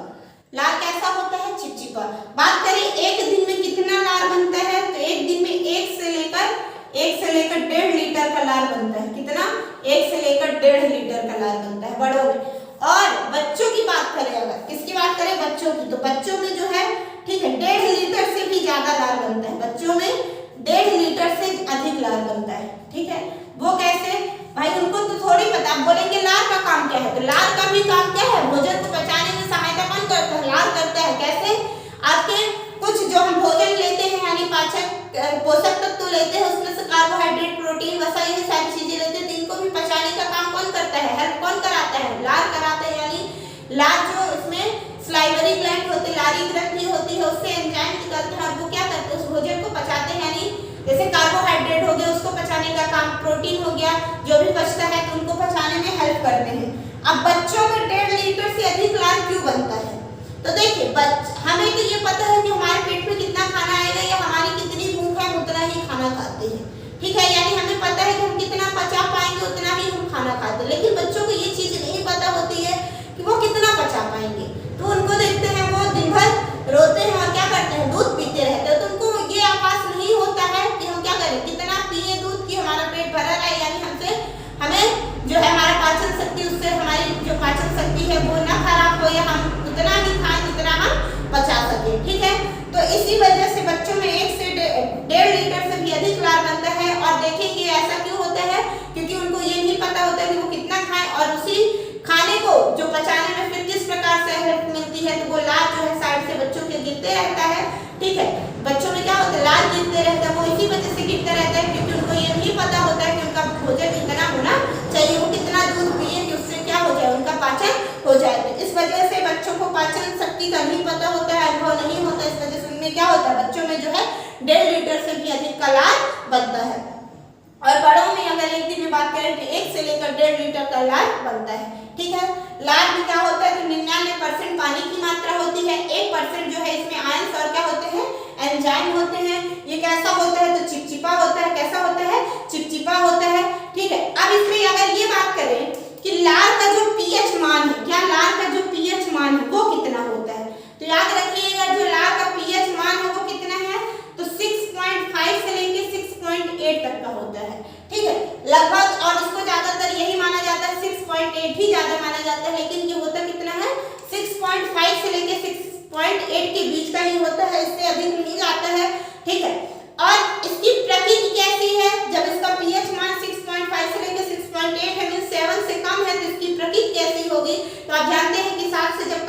लार कैसा होता है? चिपचिपा। बात करें एक दिन में कितना लार बनता है, तो लार बनता है। कितना? 1 से लेकर 1.5 लीटर का लार बनता है बड़ों में। और बच्चों की बात करें, अगर किसकी बात करें? बच्चों की, तो बच्चों में जो है, ठीक है, 1.5 लीटर से भी ज्यादा लार बनता है। बच्चों में 1.5 लीटर से अधिक लार बनता है। ठीक है, वो कैसे? भाई उनको तो थोड़ी पता। आप बोलेंगे लार का काम क्या है, तो लार का भी काम क्या है? भोजन को पचाने में सहायता कौन करता है? लार करता है। कैसे? आपके कुछ जो हम भोजन लेते हैं, यानी पाचक पोषक तत्व लेते हैं, उसमें से कार्बोहाइड्रेट, प्रोटीन, वसा, ये सारी चीजें लेते हैं, तो इनको भी पचाने का काम कौन करता है? हेल्प कौन कराता है? लार कराता है। यानी लार जो इसमें स्लाइवरी ग्लैंड होती है, लारी ग्रंथि होती है, उससे एंजाइम निकलते हैं और वो क्या करते हैं? उस भोजन को पचाते हैं। यानी जैसे कार्बोहाइड्रेट हो गया, उसको पचाने का काम, प्रोटीन हो गया, जो भी बचता है तो उनको पचाने में हेल्प करते हैं। अब बच्चों में 1.5 लीटर से अधिक लार क्यों बनता है? तो देखिए, हमें तो ये पता है कि हमारे पेट में कितना खाना आएगा या हमारी कितनी भूख है, हम उतना ही खाना खाते हैं। ठीक है, यानी हमें पता है कि हम कितना पचा पाएंगे, उतना ही हम खाना खाते हैं। लेकिन बच्चों को ये चीज नहीं पता होती है कि वो कितना पचा पाएंगे। तो उनको देखते हैं वो दिन भर रोते हैं और क्या करते हैं? दूध पीते रहते हैं। तो उनको ये आभास नहीं होता है कि हम क्या करें, कितना पिए दूध, कि हमारा पेट भरा रहे, यानी हमें जो है हमारा पाचन शक्ति, उससे हमारी जो पाचन शक्ति है वो ना खराब हो, या हम उतना ही खाएं जितना हम पचा सके। ठीक है, तो इसी वजह से बच्चों में 1 से 1.5 लीटर से भी अधिक लार बनता है। और देखिए कि ऐसा क्यों होता है? क्योंकि उनको ये नहीं पता होता है कि वो कितना खाएं, और उसी खाने को जो पचाने में फिर किस प्रकार से हेल्प मिलती है, तो वो लार जो है साइड से बच्चों के गिरते रहता है। ठीक है, बच्चों में क्या होता है? लार गिरते रहता है, वो इसी वजह से गिरता रहता है क्योंकि उनको ये नहीं पता होता है कि उनका भोजन इतना होना चाहिए, वो कितना दूध पिए कि उससे क्या हो जाए, उनका पाचन हो जाए। तो इस वजह से बच्चों को पाचन शक्ति का नहीं पता होता है, अनुभव नहीं होता, इस वजह से उनमें क्या होता है? बच्चों में जो है 1.5 लीटर से भी अधिक का लार बनता है। और बड़ों में अगर एक दिन में बात करें तो 1 से लेकर 1.5 लीटर का लार बनता है। ठीक है, लार में क्या होता है? तो 99% पानी की मात्रा होती है, 1% जो है इसमें आयंस और क्या होते हैं? एंजाइम होते हैं। ये कैसा होता है? तो चिपचिपा होता है। कैसा होता है? चिपचिपा होता है। ठीक है, अब इसमें अगर ये बात करें कि लार का जो पीएच मान है, क्या लार का जो पीएच मान है वो कितना होता है? तो याद रखिएगा, जो लार का पीएच मान है वो कितना है? तो 6.5 से लेके 6.8 तक का होता है। ठीक है, लगभग, और इसको ज्यादातर यही माना जाता है, 6.8 ही ज्यादा माना जाता है, लेकिन ये होता कितना है? 6.5 से लेके 6.8 के बीच का ही होता है, इससे अधिक नहीं जाता है। ठीक है, और इसकी प्रकृति कैसी है? जब इसका पीएच मान 6.5 से लेके 6.8 है, मींस 7 से कम है, तो इसकी प्रकृति कैसी होगी? तो आप जानते हैं कि 7 से जब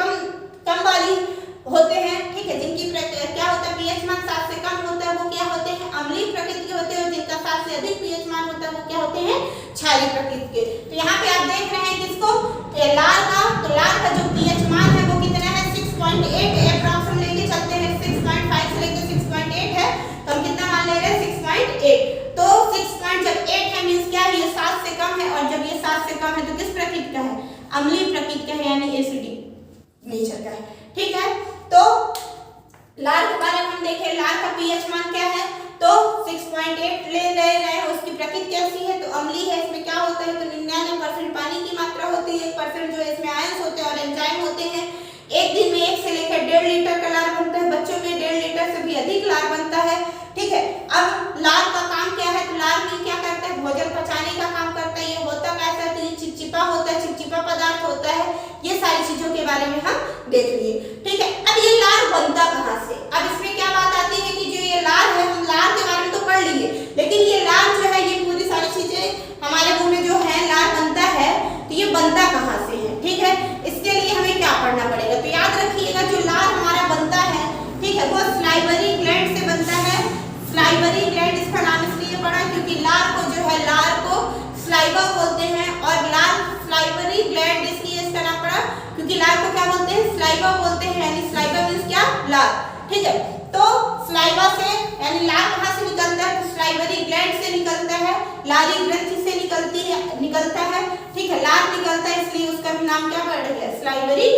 कम वाली होते हैं, ठीक है, जिनकी क्या होता है? पीएच मान 7 से कम होता है, वो क्या होते हैं? अम्लीय प्रकृति के होते हैं। और जिनका 7 से अधिक पीएच मान होता है वो क्या होते हैं? क्षारीय प्रकृति के। तो यहाँ पे आप देख रहे हैं किसको? लार का। तो लार का जो पीएच मान है वो कितना है? 6.8 अप्रॉक्स हम लेके चलते हैं, 6.5 से लेके 6.8 है, तो हम कितना मान ले रहे हैं? 6.8। तो 6.8 है मींस क्या है? ये 7 से कम है, और जब ये 7 से कम है तो किस प्रकृति का है? अम्लीय प्रकृति का है, यानी एसिडिक नेचर का है। ठीक है, तो लार के बारे में हम देखें, लार का पीएच मान क्या है? तो 6.8 ले रहे हैं। उसकी प्रकृति कैसी है? तो अम्लीय है। इसमें क्या होता है? तो 99% पानी की मात्रा होती है, 1% जो है इसमें आयंस होते हैं और एंजाइम होते हैं। एक दिन में 1 से लेकर 1.5 लीटर का लार बनता है, बच्चों में 1.5 लीटर से भी अधिक लार बनता है। ठीक है, अब लार का काम क्या है? तो लार में क्या करता है? भोजन पचाने का काम करता है। ये होता कैसा है? तो ये चिपचिपा होता है, चिपचिपा पदार्थ होता है। ये सारी चीजों के बारे में हम देख लिए। ठीक है, अब ये लार बनता कहाँ से? अब इसमें क्या बात आती है कि जो ये लार है, हम लार के बारे में तो पढ़ लिए, लेकिन ये लार जो है, ये पूरी सारी चीजें हमारे मुंह में जो है लार बनता है, तो ये बनता कहाँ से है? ठीक है, इसके लिए हमें क्या पढ़ना पड़ेगा? तो याद रखिएगा, जो लार हमारा बनता है, ठीक है, वो स्लाइवरी ग्लैंड से बनता है। स्लाइवरी ग्लैंड इसका नाम इसलिए पड़ा क्योंकि लार को जो है, लार को स्लाइवा बोलते हैं, और लार स्लाइवरी ग्लैंड इसलिए इसका नाम पड़ा क्योंकि लार को क्या बोलते हैं? स्लाइवा बोलते हैं, यानी स्लाइवा मींस क्या? लार। ठीक है, तो स्लाइवा से यानी लार कहाँ से निकलता है? तो स्लाइवरी ग्लैंड से निकलता है, लारी ग्रंथि से निकलता है। ठीक है, लार निकलता है इसलिए उसका भी नाम क्या पड़ गया? स्लाइवरी।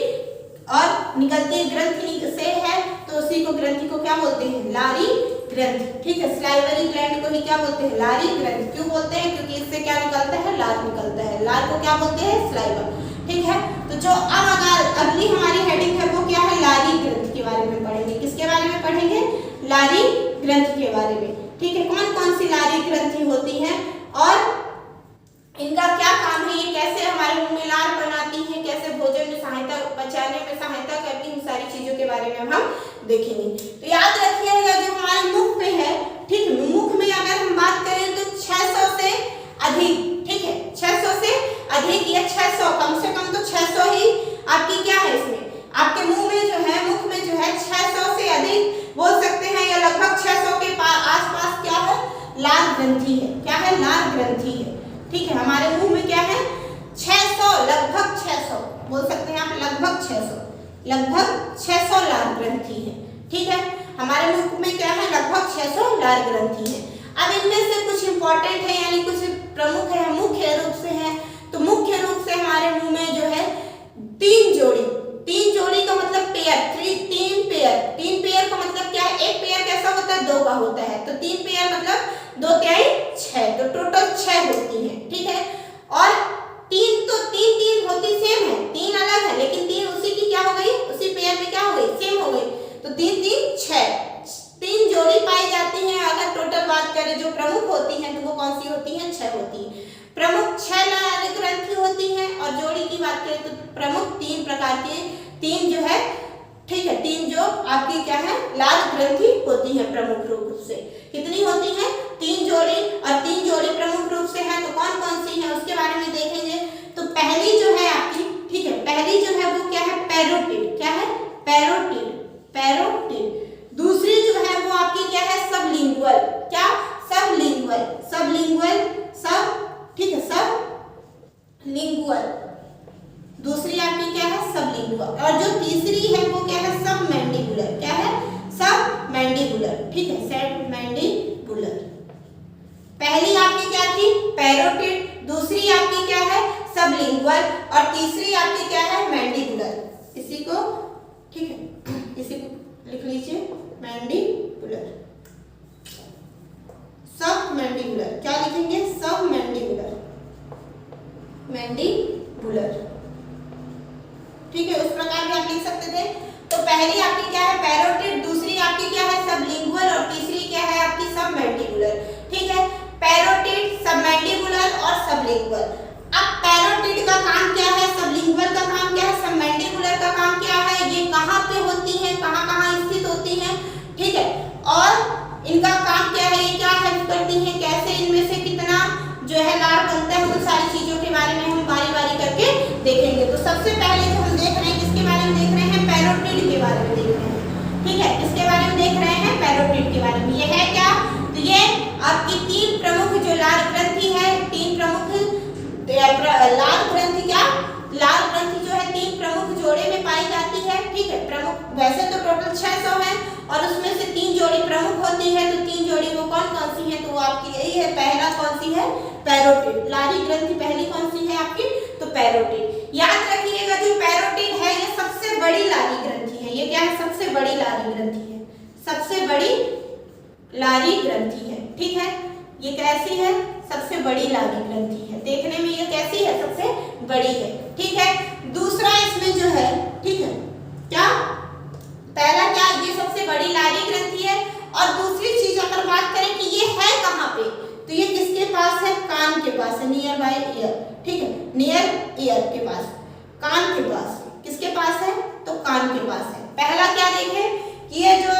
और निकलती ग्रंथि से है, तो उसी को ग्रंथि को क्या बोलते हैं? लारी ग्रंथि। ठीक है, स्लाइवरी ग्लैंड को ही क्या बोलते हैं? लारी ग्रंथि। क्यों बोलते हैं? क्योंकि इससे क्या निकलता है? लार निकलता है। लार को क्या बोलते हैं? स्लाइवा। ठीक है, तो जो अब अगर अगली हमारी हेडिंग है वो क्या है? लारी ग्रंथि के बारे में पढ़ेंगे। किसके बारे में पढ़ेंगे? लारी ग्रंथि के बारे में। ठीक है, कौन कौन सी लारी ग्रंथि होती है और इनका क्या काम है, ये कैसे हमारे मुंह में लार बनाती है, कैसे भोजन में सहायता, पचाने में सहायता करती है, इन सारी चीजों के बारे में हम देखेंगे। तो याद रखिएगा जो हमारे मुख में है, ठीक है, मुख में अगर हम बात करें तो 600 से अधिक, ठीक है, 600 से अधिक या 600 कम से कम तो 600 ही आपकी क्या है, इसमें आपके मुंह में जो है, मुख में जो है 600 से अधिक बोल सकते हैं या लगभग 600 के आसपास क्या है, लार ग्रंथि है। क्या है, लार ग्रंथि है, ठीक है। हमारे मुंह में क्या है, 600, लगभग 600 बोल सकते हैं आप, लगभग 600 लार ग्रंथि है, ठीक है। हमारे मुंह में क्या है, लगभग 600 लार ग्रंथि है। अब इनमें से कुछ इंपॉर्टेंट है यानी कुछ प्रमुख है, मुख्य रूप से है। तो मुख्य रूप से हमारे मुंह में जो है 3 जोड़ी, 3 जोड़ी का मतलब पेयर, 3 पेयर का मतलब क्या है, एक पेयर कैसा होता है, 2 का होता है, तो 3 पेयर मतलब 2 तिहाई 6, तो टोटल 6 होती है, ठीक है। और 3 तो 3 होती सेम है, 3 अलग है लेकिन 3 उसी की क्या हो गई, उसी पेयर में क्या हो गई, सेम हो गई, तो 3 6 जोड़ी पाई जाती है। अगर टोटल बात करें जो प्रमुख होती हैं तो वो कौन सी होती हैं, 6 होती है। प्रमुख 6 लार ग्रंथि होती है और जोड़ी की बात करें तो प्रमुख 3 प्रकार के, 3 जो है, ठीक है, 3 जो आपकी क्या है, लार ग्रंथि होती है प्रमुख रूप से। कितनी होती है, 3 जोड़ी, और 3 जोड़ी प्रमुख रूप से है तो कौन कौन सी है उसके बारे में देखेंगे। तो पहली जो है आपकी, ठीक है, पहली जो है वो क्या है, पैरोटिड, क्या है, पैरोटिड। दूसरी जो है वो आपकी क्या है, सबलिंगुअल, क्या, सबलिंगुअल, ठीक है, सबलिंगुअल। दूसरी आपकी क्या है, सबलिंगुअल। और जो तीसरी है वो क्या है, सबमैंडिबुलर, क्या है, सबमैंडिबुलर, ठीक है, सबमैंडिबुलर। पहली आपकी क्या थी, पैरोटिड, दूसरी आपकी क्या है, सबलिंगुअल, और तीसरी आपकी क्या है, मैंडिबुलर। इसी को, ठीक है, इसी को लिख लीजिए, मैंडिबुलर, सबमैंडिबुलर। क्या लिखेंगे, सबमैंडिबुलर, मैंडिबुलर, ठीक है, उस प्रकार भी आप लिख सकते थे। तो पहली आपकी क्या है, पैरोटिड, दूसरी आपकी क्या है, सबलिंगुअल, और तीसरी क्या है आपकी, सबमैंडिबुलर, ठीक है। पैरोटिड, सबमैंडिबुलर और सबलिंगुअल। अब पैरोटिड का काम क्या है, सबलिंगुअल का काम क्या है, सबमैंडिबुलर का काम क्या है, ये कहाँ पे होती है, कहाँ स्थित होती है, ठीक है, और इनका काम क्या है, ये क्या हेल्प करती है, कैसे इनमें से कितना जो है लार बनता है, उन सारी चीजों के बारे में हम बारी बारी करके देखेंगे। तो सबसे पहले जो हम देख रहे हैं, किसके बारे में देख रहे हैं, पैरोटिड के बारे में देख रहे हैं, ठीक है, किसके बारे में देख रहे हैं, पैरोटिड के बारे में। ये है क्या, तो ये आपकी 3 प्रमुख जो लार ग्रंथि है, 3 प्रमुख लार ग्रंथि, क्या, लार ग्रंथि जो है 3 प्रमुख जोड़े में पाई जाती है, ठीक है। प्रमुख वैसे तो टोटल 600 है और उसमें से 3 जोड़ी प्रमुख होती है, तो 3 जोड़ी वो कौन कौन सी है, तो वो आपकी यही है, पहला कौन सी है, पैरोटिड, लारी ग्रंथि पहली कौन सी है आपकी, तो पैरोटिड। याद रखिएगा जो पैरोटिड है ये सबसे बड़ी लारी ग्रंथि है, ये क्या है, सबसे बड़ी लारी ग्रंथि है, सबसे बड़ी लारी ग्रंथि है, ठीक है। ये कैसी है, सबसे बड़ी लारी ग्रंथि है, देखने में ये कैसी है, सबसे बड़ी है, ठीक है। दूसरा इसमें जो है, ठीक है, क्या, पहला क्या, ये सबसे बड़ी लारी ग्रंथि है, और दूसरी चीज अगर बात करें कि ये है कहाँ पे, तो ये किसके पास है, कान के पास है, नियर बाय ईयर, ठीक है, नियर ईयर के पास, कान के पास, किसके पास है, तो कान के पास है। पहला क्या देखें कि ये जो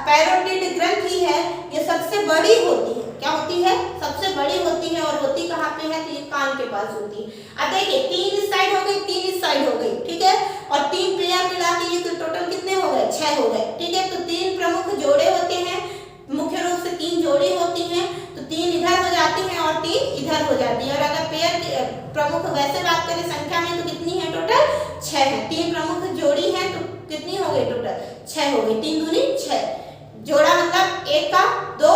पैरोटिड ग्रंथि है ये सबसे बड़ी होती है, क्या होती है, सबसे बड़ी होती है, और होती कहाँ पे है, तो ये कान के पास होती है। अब देखिए 3 इस साइड हो गई, 3 इस साइड हो गई, ठीक है, और 3 पेयर मिला के ये तो टोटल कितने हो गए, 6 हो गए, ठीक है। तो 3 प्रमुख जोड़े होते हैं, मुख्य रूप से 3 जोड़ी होती हैं, तो 3 इधर हो जाती हैं और 3 इधर हो जाती है। और अगर पेयर प्रमुख वैसे बात करें संख्या में तो कितनी है, टोटल 6 है। 3 प्रमुख जोड़ी है तो कितनी हो गई, टोटल 6 हो गई, 3 दूनी 6, जोड़ा मतलब 1 का 2,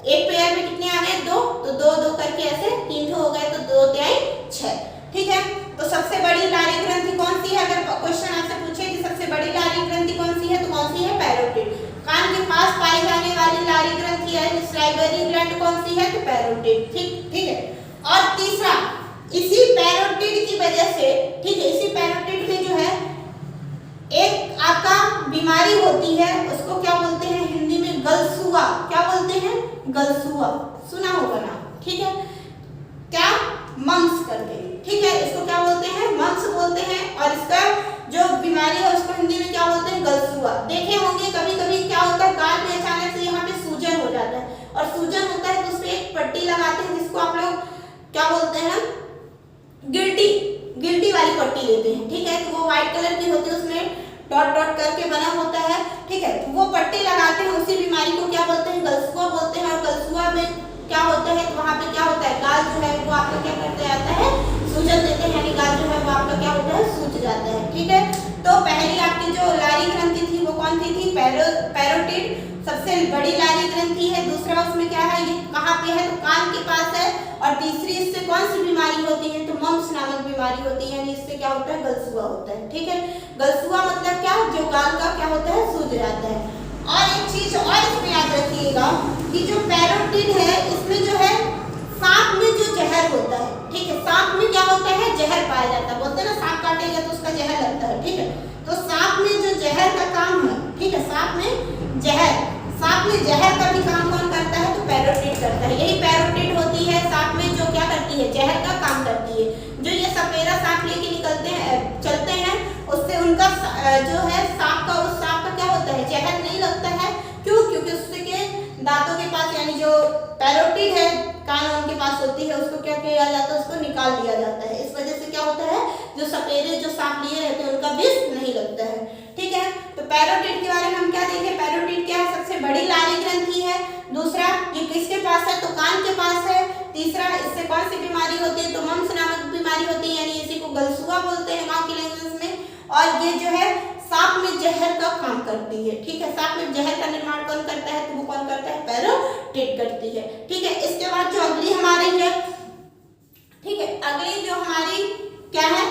एक पेयर में कितने आ गए, 2, तो 2 2 करके ऐसे 3 हो गए, तो 2 तिहाई 6, ठीक है। तो सबसे बड़ी लारी ग्रंथि कौन सी है, अगर क्वेश्चन आपसे पूछे कि सबसे बड़ी लारी ग्रंथि कौन सी है, तो कौन सी है, पैरोटिड। कान के पास पाई जाने वाली लारी ग्रंथि है, साइबरी ग्लैंड कौन सी है, तो पैरोटिड, ठीक है। और तीसरा, इसी पैरोटिड की वजह से, ठीक है, इसी पैरोटिड में जो है एक आपका बीमारी होती है, उसको क्या बोलते हैं हिंदी में, गलसुआ, क्या बोलते हैं, गलसुआ, सुना होगा ना, ठीक है। क्या, मम्स करके, ठीक है। इसको क्या बोलते हैं? मम्स बोलते हैं। और इसका जो बीमारी है उसको हिंदी में क्या बोलते हैं? गलसुआ। देखे होंगे कभी कभी क्या होता है, गाल में अचानक से यहाँ पे सूजन हो जाता है, और सूजन होता है तो उस पर एक पट्टी लगाते हैं जिसको आप लोग क्या बोलते हैं? गिल्टी वाली पट्टी लेते हैं, ठीक है। तो वो व्हाइट कलर की होती है, उसमें डॉट डॉट करके बना होता है, ठीक है। तो वो पट्टी लगाते हैं, उसी बीमारी को क्या बोलते हैं? गलसुआ बोलते हैं। और गलसुआ में क्या होता है? तो वहाँ पे क्या होता है? गाल जो है वो आपका क्या करते जाता है? सूजन देते हैं, यानी गाल जो है वो आपका क्या होता है? सूज जाता है, ठीक है। तो पहली आपकी जो लारी ग्रंथि थी वो कौन सी थी? पैरोटिड, सबसे बड़ी लारी ग्रंथि है। दूसरा उसमें क्या है? ये कहाँ पे है? तो कान के पास है। और तीसरी इससे कौन सी बीमारी होती है? तो मम्स नामक बीमारी होती है, यानी इससे क्या होता है? गलसुआ होता है, ठीक है। गलसुआ मतलब क्या? जो गाल का क्या होता है? सूज जाता है। और एक चीज और इसमें याद रखिएगा कि जो पैरोटिड है इसमें जो है सांप में जो जहर होता है, ठीक है। सांप में क्या होता है? जहर पाया जाता है। बोलते हैं ना सांप काटेगा तो उसका जहर लगता है, ठीक है। तो सांप में जो जहर का काम है, ठीक है, सांप में जहर का भी काम कौन करता है? तो पैरोटिड करता है। यही पैरोटिड होती है सांप में जो क्या करती है? जहर का काम करती है। जो ये सपेरा सांप लेके निकलते हैं, चलते हैं, उससे उनका जो है सांप का, उस सांप का क्या होता है? जहर नहीं लगता है। क्यों? क्योंकि उसके दांतों के पास, यानी जो पैरोटिड है कान उनके पास होती है, उसको क्या किया जाता है? उसको निकाल दिया जाता है। इस वजह से क्या होता है? जो सपेरे जो सांप लिए रहते हैं उनका विष नहीं लगता है, ठीक है। तो पैरोटिड के बारे में हम क्या देखें? पैरोटिड क्या है? सबसे बड़ी लारी ग्रंथि है। दूसरा, ये किसके पास है? तो कान के पास है। तीसरा, इससे कौन सी बीमारी होती है? तो मम्स नामक बीमारी होती है, यानी इसी को गलसुआ बोलते हैं गाँव की लैंग्वेज में। और ये जो है सांप में जहर का काम करती है, ठीक है। सांप में जहर का निर्माण कौन करता है? तो वो कौन करता है? पैरोटिड करती है, ठीक है। इसके बाद जो अगली हमारी है, ठीक है, अगली जो हमारी क्या है?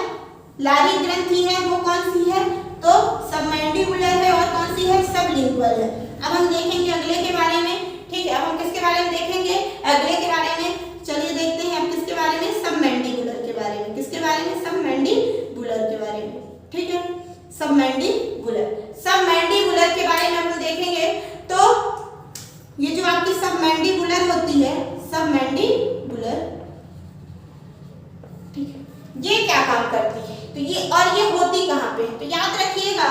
लारी ग्रंथि है, वो कौन सी है? तो सबमैंडिबुलर है। और कौन सी है? सबलिंगुअल है। अब हम देखेंगे अगले के बारे में, ठीक है। अब हम किसके बारे में देखेंगे? अगले के बारे में। चलिए देखते हैं हम किसके बारे में? सबमैंडिबुलर के बारे में। किसके बारे में? सबमैंडिबुलर के बारे में, ठीक है। सबमैंडिबुलर के बारे में हम देखेंगे तो ये जो आपकी सबमैंडिबुलर होती है, सबमैंडिबुलर, ठीक है, ये क्या काम करती है? तो ये होती कहाँ पे? तो याद रखिएगा,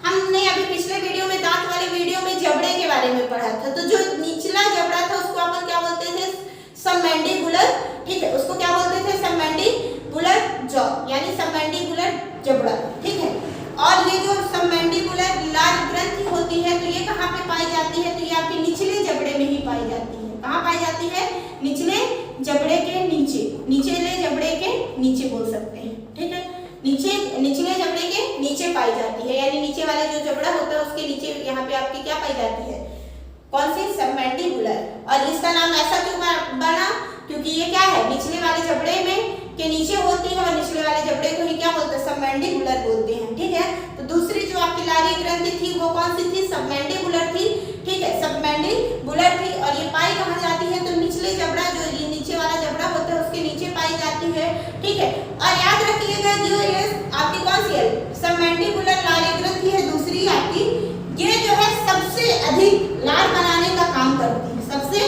हमने अभी पिछले वीडियो में, दांत वाले वीडियो में जबड़े के बारे में पढ़ा था। तो जो निचला जबड़ा था उसको अपन क्या बोलते थे? सबमैंडिबुलर, ठीक है। उसको क्या बोलते थे? सबमैंडिबुलर जॉ, यानी सबमैंडिबुलर जबड़ा, ठीक है। और ये जो सबमैंडिबुलर लारी ग्रंथि होती है, तो ये कहाँ पे पाई जाती है? तो ये आपके निचले जबड़े में ही पाई जाती है। कहाँ पाई जाती है? निचले जबड़े के नीचे, निचले जबड़े के नीचे बोल सकते हैं, ठीक है। निचले जबड़े के नीचे पाई जाती है, यानी नीचे वाले जो जबड़ा होता है उसके नीचे यहाँ पे आपकी क्या पाई जाती है? कौन सी? सबमैंडिबुलर। और इसका नाम ऐसा क्यों बना? क्योंकि ये क्या है? निचले वाले जबड़े में के नीचे होती है, और निचले वाले जबड़े को ही क्या बोलते हैं? सबमैंडिबुलर बोलते हैं, ठीक है। तो दूसरी जो आपकी लारी ग्रंथि थी वो कौन सी थी? सबमैंडिबुलर थी, ठीक है, सबमैंडिबुलर थी। और ये पाई कहाँ जाती है? तो निचले जबड़ा, जो ये नीचे वाला जबड़ा होता है उसके नीचे पाई जाती है, ठीक है। और याद रखिएगा जो ये आपकी कौन सी है? सबमैंडिबुलर लारी ग्रंथि है दूसरी आपकी, ये जो है सबसे अधिक लार बनाने का काम करती है, सबसे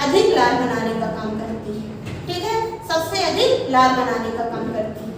अधिक लार बनाने का काम करती है, ठीक है। सबसे अधिक लार बनाने का काम करती है।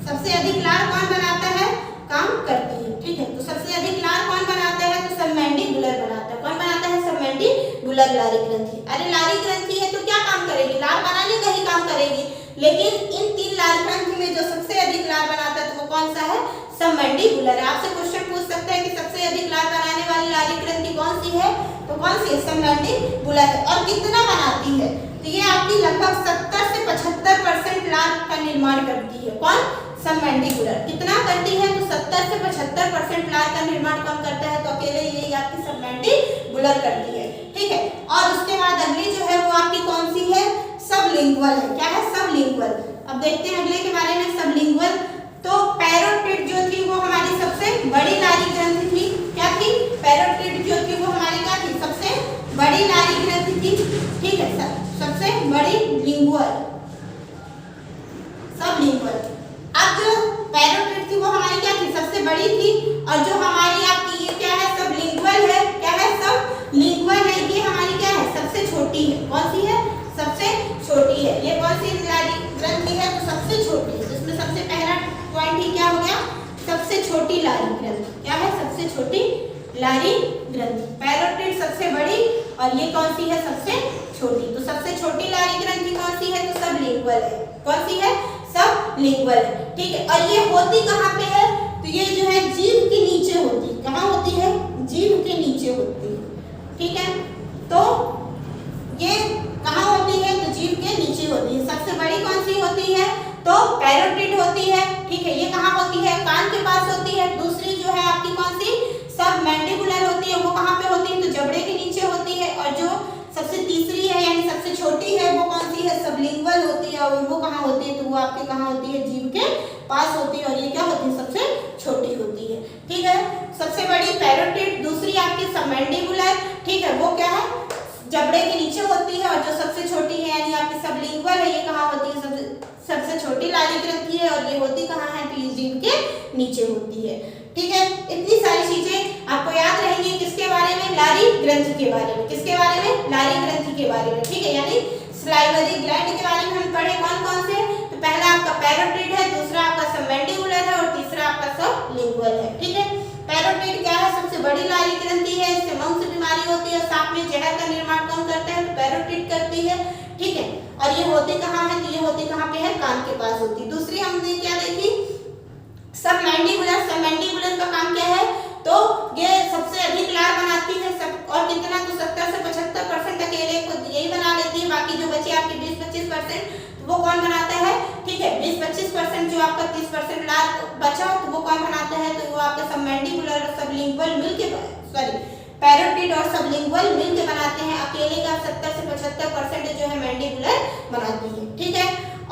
सबसे अधिक लार कौन बनाता है? काम करती है, ठीक है। तो सबसे अधिक लार कौन बनाता है? तो सबमैंडिबुलर बनाता है। कौन बनाता है? सबमैंडिबुलर लारी ग्रंथि। अरे लारी ग्रंथि है तो क्या काम करेगी? लार बनाने का ही काम करेगी। लेकिन इन तीन लार ग्रंथि में जो सबसे अधिक लार बनाता है तो वो कौन सा है? सबमैंडिबुलर। आपसे क्वेश्चन पूछ सकते हैं कि सबसे अधिक लार बनाने वाली लारी ग्रंथि कौन सी है? तो कौन सी है? सबमैंडिबुलर है। और कितना बनाती है? तो ये आपकी लगभग 70 से 75% लार का निर्माण करती है। कौन? सबमैंडिबुलर। कितना करती है? तो 70 से 75% लार का निर्माण कौन करता है? तो अकेले यही आपकी सबमैंडिबुलर करती है, ठीक है। और उसके बाद अगली जो है वो आपकी कौन सी है? सबलिंगुअल है। क्या है? सबलिंगुअल। अब देखते हैं अगले के बारे में। सबलिंगुअल तो पैरोटिड जो थी वो हमारी सबसे बड़ी लारी ग्रंथि थी। क्या थी? पैरोटिड जो थी वो हमारी क्या थी? सबसे बड़ी लारी ग्रंथि थी, ठीक है। सबसे बड़ी लिंगुअल, सबलिंगुअल। अब जो पैरोटिड थी वो हमारी क्या थी? सबसे बड़ी थी। और जो हमारी आपकी ये क्या है? सबलिंगुअल है। क्या है? सबलिंगुअल है। ये हमारी क्या है? सबसे छोटी है। कौन सी छोटी लारी ग्रंथि। क्या है सबसे छोटी लारी ग्रंथि? पैरोटिड सबसे बड़ी और ये कौन सी है सबसे छोटी? तो सबसे छोटी लारी ग्रंथि कौन सी है? तो सबलिंगुअल है। कौन सी है? सबलिंगुअल है। ठीक है, और ये होती कहाँ पे है? तो ये जो है जीभ के नीचे होती है। कहाँ होती है? जीभ के नीचे होती है। ठीक है, तो ये कहाँ होती है? तो जीभ के नीचे होती है। सबसे बड़ी कौन सी होती है? तो पैरोटिड होती है। ठीक है, ये कहाँ होती है? कान के पास होती है। दूसरी जो है आपकी कौन सी? सबमैंडिबुलर होती है। वो कहाँ पे होती है? तो जबड़े के नीचे होती है। और जो सबसे तीसरी है यानी सबसे छोटी है वो कौन सी है? सबलिंगुअल होती है। और वो कहाँ होती है? तो वो आपके कहाँ होती है? जीभ के पास होती है। और ये क्या होती है? सबसे छोटी होती है। ठीक है, सबसे बड़ी पैरोटिड, दूसरी आपकी सबमैंडिबुलर। ठीक है, वो क्या है? जबड़े के नीचे होती है। और जो सबसे छोटी है यानी आपकी सबलिंगुअल है, ये कहाँ होती है? सबसे छोटी लारी ग्रंथि है। और ये होती कहाँ है? तो ये जीभ के नीचे होती है। ठीक है, इतनी सारी चीजें आपको याद रहेंगी किसके बारे में? लारी ग्रंथि के बारे में। किसके बारे में? लारी ग्रंथि के बारे में। ठीक है, यानी सलाइवरी ग्लैंड के बारे में हम पढ़े कौन कौन से? तो पहला आपका पैरोटिड है, दूसरा आपका सबमैंडिबुलर है और तीसरा आपका सबलिंगुअल है। ठीक है, पैरोटिड क्या है? सबसे बड़ी लारी ग्रंथि है। इससे मंस बीमारी होती है। सांप में जहर का निर्माण कौन करता है? तो पैरोटिड करती है। ठीक है, और ये होती कहाँ है? तो ये होती कहाँ पे है? कान के पास होती है। दूसरी हमने क्या देखी? सबमैंडिबुलर। सबमैंडिबुलर का काम क्या है? तो ये सबसे अधिक लार बनाती है। सब और कितना? तो 70 से 75% अकेले को यही बना लेती है। बाकी जो बचे आपके 20-25% वो कौन बनाता है? ठीक है, 20-25% जो आपका 30% लार बचा तो वो कौन बनाता है? तो वो आपके सबमैंडिबुलर और सबलिंगुअल मिलके पैरोटिड और सबलिंगुअल मिलके बनाते हैं। अकेले का 70 से 75% जो है मैंडिबुलर बनाती है। ठीक है,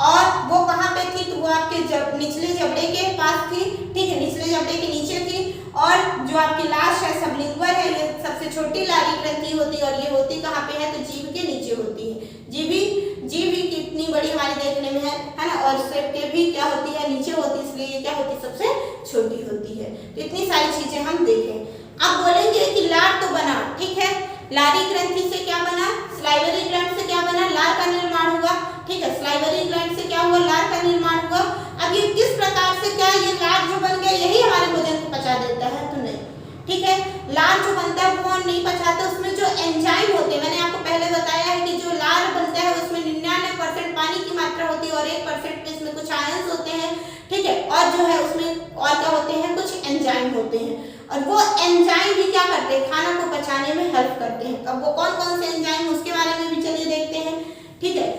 और वो कहाँ पे थी? तो वो आपके निचले जबड़े के पास थी। ठीक है, निचले जबड़े के नीचे थी। और जो आपकी लास्ट है सबलिंगुअल है, ये सबसे छोटी लारी ग्रंथि होती है। और ये होती कहाँ पे है? तो जीभ के नीचे होती है। जीभ भी कितनी बड़ी हमारी देखने में है ना? और शेप के भी क्या होती है? नीचे होती है, इसलिए ये क्या होती है? सबसे छोटी होती है। तो इतनी सारी चीजें हम देखें। अब बोलेंगे कि लार तो बना। ठीक है, लारी ग्रंथि से क्या बना? सलाइवरी ग्लैंड से क्या बना? लार का निर्माण हुआ। ठीक है, सलाइवरी ग्लैंड से क्या हुआ? लार का निर्माण हुआ। अब ये किस प्रकार से क्या ये लार जो बन गया यही हमारे भोजन को पचा देता है? तो नहीं। ठीक है, लार जो बनता है वो नहीं पचाता। उसमें जो एंजाइम होते हैं, मैंने आपको पहले बताया है कि जो लार बनता है उसमें 99% पानी की मात्रा होती है और 1% इसमें कुछ आयंस होते हैं। ठीक है, और जो है उसमें और क्या होते हैं? कुछ एंजाइम होते हैं। और वो एंजाइम भी क्या करते हैं? खाना को पचाने में हेल्प करते हैं। अब वो कौन कौन से एंजाइम उसके बारे में भी चलिए देखते हैं। ठीक है,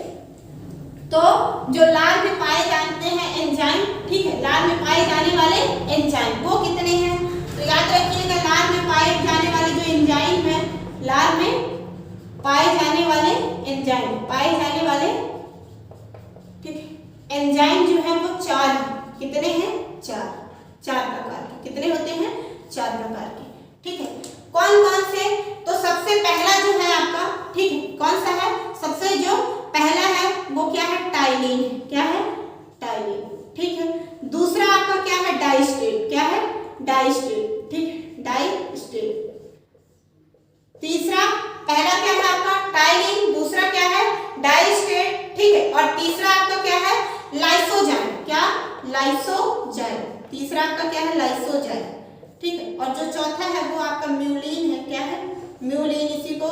तो जो लार में पाए जाते हैं एंजाइम, ठीक है, लार में पाए जाने वाले एंजाइम वो कितने हैं? तो याद रखिएगा, लार में पाए जाने वाले जो एंजाइम है, लार में पाए जाने वाले एंजाइम, पाए जाने वाले ठीक है एंजाइम जो है वो 4 हैं। कितने हैं? 4 प्रकार के। कितने होते हैं? 4 प्रकार के। ठीक है, कौन कौन से? तो सबसे पहला जो है आपका, ठीक है, कौन सा है? सबसे जो पहला है वो क्या है? टाइलिन है। क्या है? टाइलिन। ठीक है, दूसरा आपका क्या है? डाइस्टेट। क्या है? डाइस्टेट। ठीक है, डाइस्टेट। तीसरा, पहला क्या है आपका? टाइलिन। दूसरा क्या है? डाइस्टेट। ठीक है, और तीसरा आपका क्या है? लाइसोजाइम। क्या? लाइसोजाइम। तीसरा आपका क्या है? लाइसोजाइम। ठीक है, और जो चौथा है वो आपका म्यूलिन है। क्या है? म्यूलिन। इसी को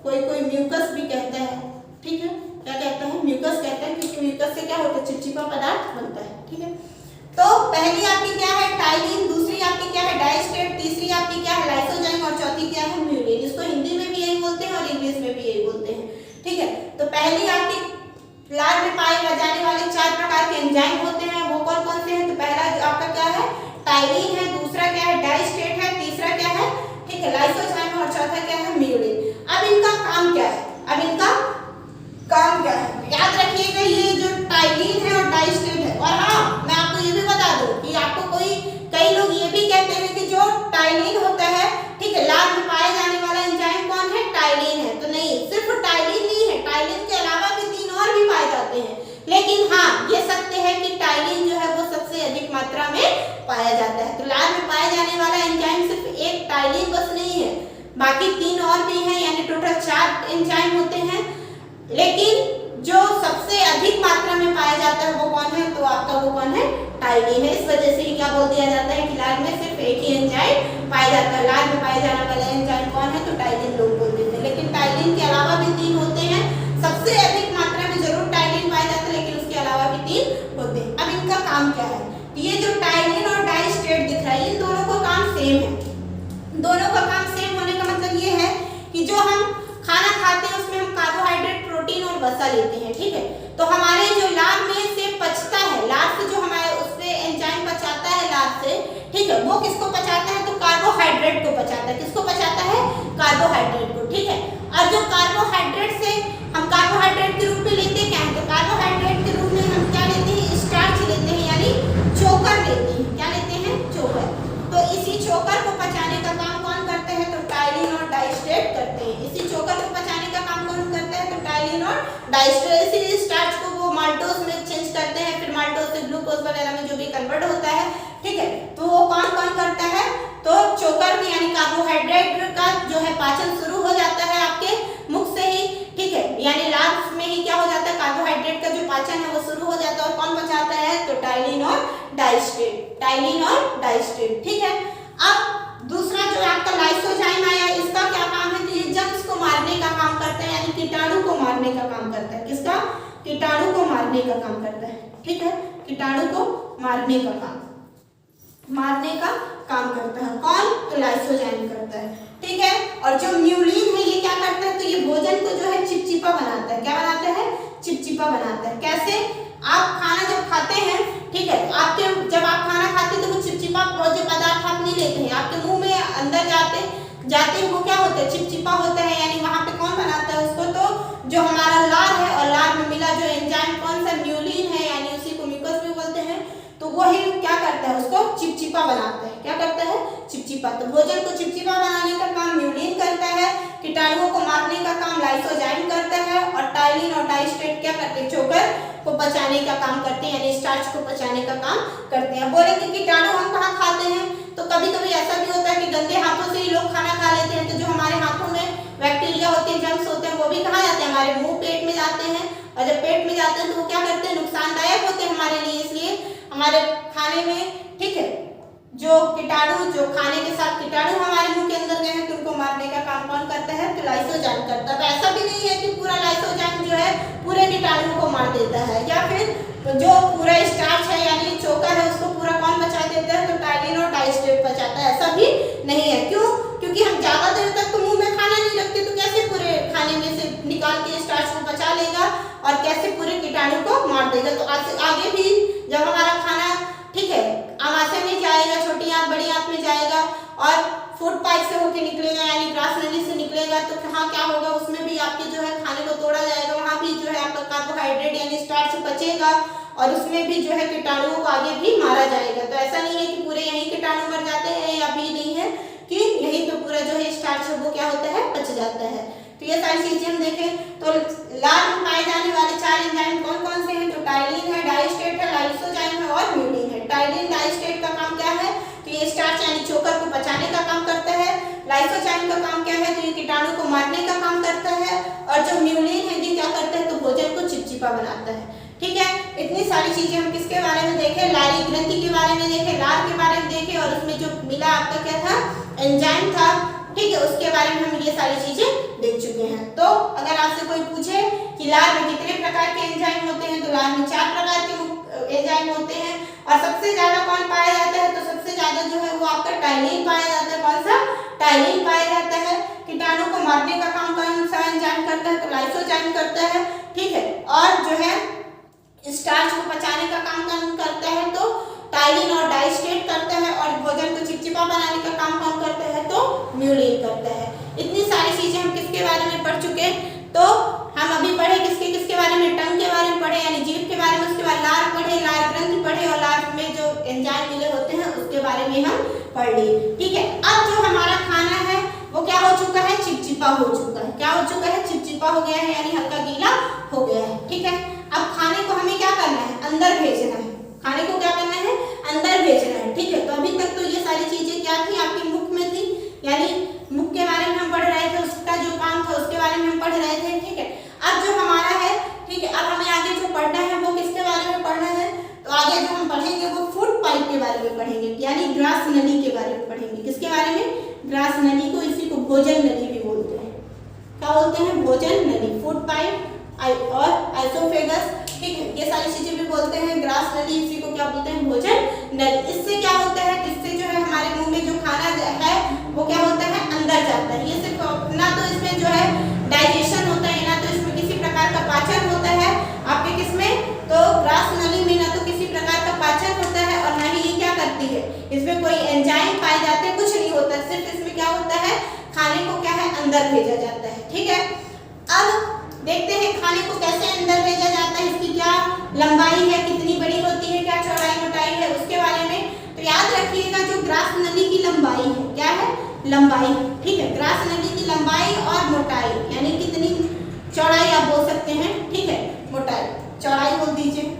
कोई कोई म्यूकस भी कहता है। ठीक है, क्या कहता है? म्यूकस कहता है, क्योंकि म्यूकस से क्या होता है? चिपचिपा पदार्थ बनता है। ठीक है, तो पहली आपकी क्या है? टाइलिन। दूसरी आपकी क्या है? डाइस्टेट। तीसरी आपकी क्या है? लाइसोजाइम। और चौथी क्या है? म्यूलिन। इसको हिंदी में भी यही बोलते हैं और इंग्लिश में भी यही बोलते हैं। ठीक है, तो पहली आपकी लार में पाए जाने वाले 4 प्रकार के एंजाइम होते हैं। वो कौन कौन से हैं? तो पहला आपका क्या है? टाइलिन है। दूसरा क्या है? डाइस्टेट है। तीसरा क्या है? ठीक है, लाइसोजाइम। और चौथा क्या है? म्यूलिन। अब इनका काम क्या है? अब इनका काम क्या है? याद रखिएगा, ये जो टाइलिन है और डाइस्टेट है। और हाँ, मैं आपको ये भी बता दूं कि आपको कई लोग ये भी कहते हैं कि जो टाइलिन होता है, ठीक है, लार में पाए जाने वाला एंजाइम कौन है? टाइलिन है। तो नहीं, सिर्फ टाइलिन नहीं है, टाइलिन के अलावा भी 3 और भी पाए जाते हैं। लेकिन हाँ, ये सत्य है कि टाइलिन जो है वो सबसे अधिक मात्रा में पाया जाता है। तो लार में पाए जाने वाला एंजाइम सिर्फ एक टाइलिन बस नहीं है, बाकी 3 और भी हैं, यानी टोटल 4 एंजाइम होते हैं। लेकिन जो सबसे अधिक मात्रा में में पाया जाता है वो कौन है, तो आपका वो कौन है, टाइलिन है। इस वजह से ही क्या बोल दिया जाता है कि लार में सिर्फ एक ही एंजाइम पाया जाता है। लार में पाए जाने वाला एंजाइम कौन है, तो टाइलिन लोग बोल देते हैं। लेकिन टाइलिन के अलावा भी 3 होते हैं, सबसे अधिक मात्रा में जरूर टाइलिन पाया जाता है, लेकिन उसके अलावा भी 3 होते हैं। अब इनका काम क्या है, ये जो टाइलिन और डाइस्टेट दिख रहा है, इन दोनों का काम सेम है। दोनों का काम सेम होने का मतलब ये है कि जो हम खाना खाते हैं उसमें हम कार्बोहाइड्रेट, प्रोटीन और वसा लेते हैं, ठीक है। तो हमारे जो लार में से पचता है, लार से जो हमारे उससे एंजाइम पचाता है लार से, ठीक है, वो किसको पचाता है, तो कार्बोहाइड्रेट को पचाता है। किसको पचाता है, कार्बोहाइड्रेट को, ठीक है। और जो कार्बोहाइड्रेट से हम कार्बोहाइड्रेट के रूप में लेते क्या है, तो कार्बोहाइड्रेट के रूप में हम क्या लेते हैं, स्टार्च लेते हैं, यानी चोकर लेते हैं। क्या लेते हैं, चोकर। तो इसी चोकर को पचाने का काम कौन करते हैं, तो टाइलिन और डाइस्टेट करते हैं। इसी चोकर को पचाने का काम कौन करता है, तो टाइलिन और डाइस्टेट। इसी स्टार्च को वो माल्टोज में चेंज करते हैं, फिर माल्टोज से ग्लूकोज वगैरह में जो भी कन्वर्ट होता है, ठीक है। तो वो कौन कौन करता है, तो चोकर में, यानी कार्बोहाइड्रेट का जो है पाचन शुरू हो जाता है आपके मुख से ही, ठीक है, यानी लार में ही क्या हो जाता है, कार्बोहाइड्रेट का जो पाचन है वो शुरू हो जाता है। और कौन पचाता है, तो टाइलिन और डाइस्टेट, टाइलिन और डाइस्टेट, ठीक है। अब दूसरा जो आपका लाइसोजाइम आया, इसका क्या काम है, तो ये जर्म्स को मारने का काम करता है, यानी कीटाणु को मारने का काम करता है। किसका, कीटाणु को मारने का काम करता है, ठीक है, कीटाणु को मारने का काम करता है। कौन, तो लाइसोजाइम करता है, ठीक है। और जो म्यूलिन है ये क्या करता है, तो ये भोजन को जो है चिपचिपा बनाता है। क्या बनाता है, चिपचिपा बनाता है। कैसे, आप खाना जब खाते हैं, ठीक है, तो आपके जब आप खाना खाते हैं तो वो चिपचिपा जो पदार्थ आप नहीं लेते हैं, आपके मुंह में अंदर जाते वो क्या होता है, चिपचिपा होता है। यानी वहां पे कौन बनाता है उसको, तो जो हमारा लार है, और लार में मिला जो एंजाइम कौन सा, म्यूलिन है, यानी उसी को म्यूकस भी बोलते हैं। तो वही क्या करता है, उसको चिपचिपा बनाता है। क्या करता है, चिपचिपा। तो भोजन को चिपचिपा बनाने का काम म्यूलिन करता है, कीटाणुओं को मारने का काम लाइसोजाइम करता है, और टाइलिन और डाइस्टेट क्या करते हैं, चोकर को पचाने का काम करते हैं, यानी स्टार्च को पचाने का काम करते हैं। बोले कि कीटाणु हम कहाँ खाते हैं, तो कभी कभी ऐसा भी होता है कि गंदे हाथों से ही लोग खाना खा लेते हैं। तो जो हमारे हाथों में बैक्टीरिया होते हैं, जर्म्स होते हैं, वो भी कहाँ जाते हैं, हमारे मुंह पेट में जाते हैं। और जब पेट में जाते हैं तो वो क्या करते हैं, नुकसानदायक होते हैं हमारे लिए। इसलिए हमारे खाने में, ठीक है, जो कीटाणु, जो खाने के साथ कीटाणु हमारे मुंह के अंदर गए हैं, तो उनको मारने का काम कौन करता है, तो लाइसोजाइम करता है। ऐसा भी नहीं है कि पूरा लाइसोजाइम जो है पूरे कीटाणु को मार देता है, या फिर जो पूरा स्टार्च है यानी चोकर है उसको पूरा कौन पचा देता है, तो टाइलिन और डाइस्टेट पचाता है। ऐसा भी नहीं है। क्यों, क्योंकि हम ज्यादा देर तक तो मुंह में खाना नहीं रखते, तो कैसे पूरे खाने में से निकाल के स्टार्च को पचा लेगा और कैसे पूरे कीटाणु को मार देगा। तो आगे भी जब हमारा खाना, ठीक है, आमाशय में जाएगा, छोटी आंत बड़ी आंत में जाएगा और फूड पाइप से होकर निकलेगा, यानी ग्रास नली से निकलेगा, तो कहाँ क्या होगा, उसमें भी आपके जो है खाने को तोड़ा जाएगा, वहाँ भी जो है आपका कार्बोहाइड्रेट यानी स्टार्च बचेगा, और उसमें भी जो है कीटाणुओं को आगे भी मारा जाएगा। तो ऐसा नहीं है कि पूरे यही कीटाणु मर जाते हैं, या भी नहीं है कि यही तो पूरा जो है स्टार्च है वो क्या होता है, बच जाता है। तो ये सारी चीजें हम देखें तो लार में पाए जाने वाले 4 एंजाइम कौन कौन से हैं, तो टाइलिन है, डाइस्टेट है, लाइसोजाइम है और म्यूलिन है। टाइलिन डाइस्टेट का काम क्या है, तो ये स्टार्च यानी चोकर को पचाने का काम करता है। लाइसोजाइम का काम क्या है, तो ये कीटाणु को मारने का काम करता है। और जो म्यूलिन है ये क्या करता है, तो भोजन को चिपचिपा बनाता है। ठीक है, इतनी सारी चीजें हम किसके बारे में देखे, लारी ग्रंथि के बारे में देखे, लार के बारे में देखे, और उसमें जो मिला आपका क्या था, एंजाइम था। ठीक है, उसके बारे में हम ये सारी चीजें देख चुके हैं। तो अगर आपसे कोई पूछे कि लार में कितने प्रकार के एंजाइम होते हैं, तो लार में 4 प्रकार के एंजाइम होते हैं। और सबसे ज्यादा कौन पाया जाता है, तो सबसे ज्यादा जो है वो आपका टाइलिन पाया जाता है। कौन सा, टाइलिन पाया जाता है। कीटाणु को मारने का काम कौन सा एंजाइम करता है, तो लाइसोजाइम करता है। ठीक है, और जो है स्टार्च को पचाने का काम कौन करता है, तो टाइलिन और डाइस्टेट करता है। और भोजन को चिपचिपा बनाने का काम कौन करता है, तो म्यूलिन करता है। इतनी सारी चीजें हम किसके बारे में पढ़ चुके, तो हम अभी पढ़े किसके बारे में, टंग के बारे में पढ़े यानी जीभ के बारे में, उसके बाद लार पढ़े, लार ग्रंथि पढ़े, और लार में जो एंजाइम मिले होते हैं उसके बारे में हम पढ़ लिए। ठीक है, अब जो हमारा खाना है वो क्या हो चुका है, चिपचिपा हो चुका है। क्या हो चुका है, चिपचिपा हो गया है, यानी हल्का गीला हो गया है। ठीक है, अब खाने को हमें क्या करना है, अंदर भेजना है। खाने को क्या करना है, अंदर भेजना है। ठीक है, तो अभी तक तो ये सारी चीजें क्या थी, आपके मुख में थी, यानी मुख के बारे में हम पढ़ रहे थे, उसका जो काम था उसके बारे में हम पढ़ रहे थे। ठीक है, अब जो हमारा है, ठीक है, अब हमें आगे जो पढ़ना है वो किसके नली के बारे में पढ़ेंगे। किसके बारे में? ग्रास नली को, इसी को भोजन नली भी बोलते हैं। क्या बोलते हैं? भोजन नली, फूड पाइप और आइसोफेगस, ठीक है, ये सारी चीजें भी बोलते हैं। ग्रास नली, इसी को क्या बोलते हैं? भोजन नली। इससे क्या होता है? इससे जो है हमारे मुंह में जो खाना है वो क्या होता है? अंदर जाता है। ये सिर्फ ना तो इसमें जो है डाइजेशन होता है, ना तो इसमें किसी प्रकार का पाचन होता है आपके किसमें, तो ग्रास नली में ना तो किसी प्रकार का पाचन होता है और ना ही ये क्या करती है, इसमें कोई एंजाइम पाए जाते हैं, कुछ नहीं होता। सिर्फ इसमें क्या होता है? खाने को क्या है? अंदर भेजा जाता है। ठीक है, अब देखते हैं खाने को कैसे अंदर भेजा जाता है, इसकी क्या लंबाई है, कितनी बड़ी होती है, क्या चौड़ाई मोटाई है, उसके बारे में। तो याद रखिएगा जो ग्रास नली की लंबाई है, क्या है? लंबाई, ठीक है, ग्रास नली की लंबाई और मोटाई, यानी कितनी चौड़ाई आप बोल सकते हैं, ठीक है, मोटाई, चौड़ाई बोल दीजिए।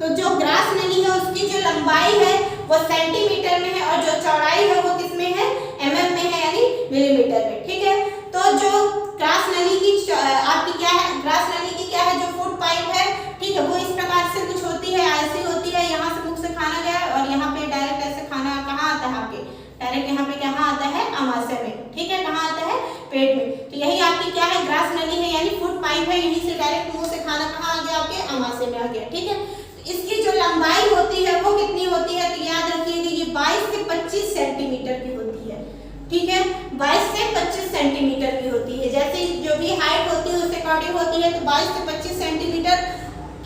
तो जो ग्रास नली है उसकी जो लंबाई है वो सेंटीमीटर में है और जो चौड़ाई है वो किसमें है? एमएम में है, यानी मिलीमीटर में। ठीक है, तो जो ग्रास नली की आपकी क्या है? ग्रास नली की क्या है? जो फूड पाइप है, ठीक है, वो इस प्रकार से कुछ होती है, ऐसी होती है। यहाँ से मुख से खाना गया और यहाँ पे डायरेक्ट ऐसे खाना कहाँ आता है आपके? डायरेक्ट यहाँ पे कहाँ आता है? आमाशय में। ठीक है, कहाँ आता है? पेट में। तो यही आपकी क्या है? ग्रास नली है, यानी फूड पाइप है। यहीं से डायरेक्ट मुंह से खाना कहाँ आ गया? आपके आमाशय में आ गया। ठीक है, इसकी जो लंबाई होती है वो कितनी होती है? तो याद रखिएगा ये 22 से 25 सेंटीमीटर की होती है। ठीक है, 22 से 25 सेंटीमीटर की होती है। जैसे जो भी हाइट होती है उसके अकॉर्डिंग होती है, तो 22 से 25 सेंटीमीटर।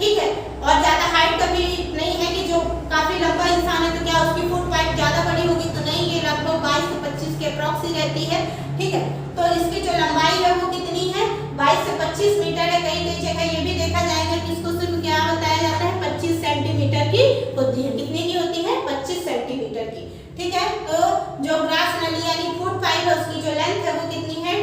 ठीक है, और ज्यादा हाइट का भी नहीं है कि जो काफी लंबा इंसान है तो क्या उसकी फुट पाइप ज्यादा बड़ी होगी, तो नहीं, ये लगभग 22 से 25 के अप्रॉक्स ही रहती है। ठीक है, तो इसकी जो लंबाई है वो कितनी है? 22 से 25 मीटर है। कई कई जगह ये भी देखा जाएगा कि इसको सिर्फ क्या बताया जाता है? 25 सेंटीमीटर की होती है। कितने की होती है? 25 सेंटीमीटर की। ठीक है, तो जो ग्रास नली यानी फूड पाइप है उसकी जो लेंथ है वो कितनी है?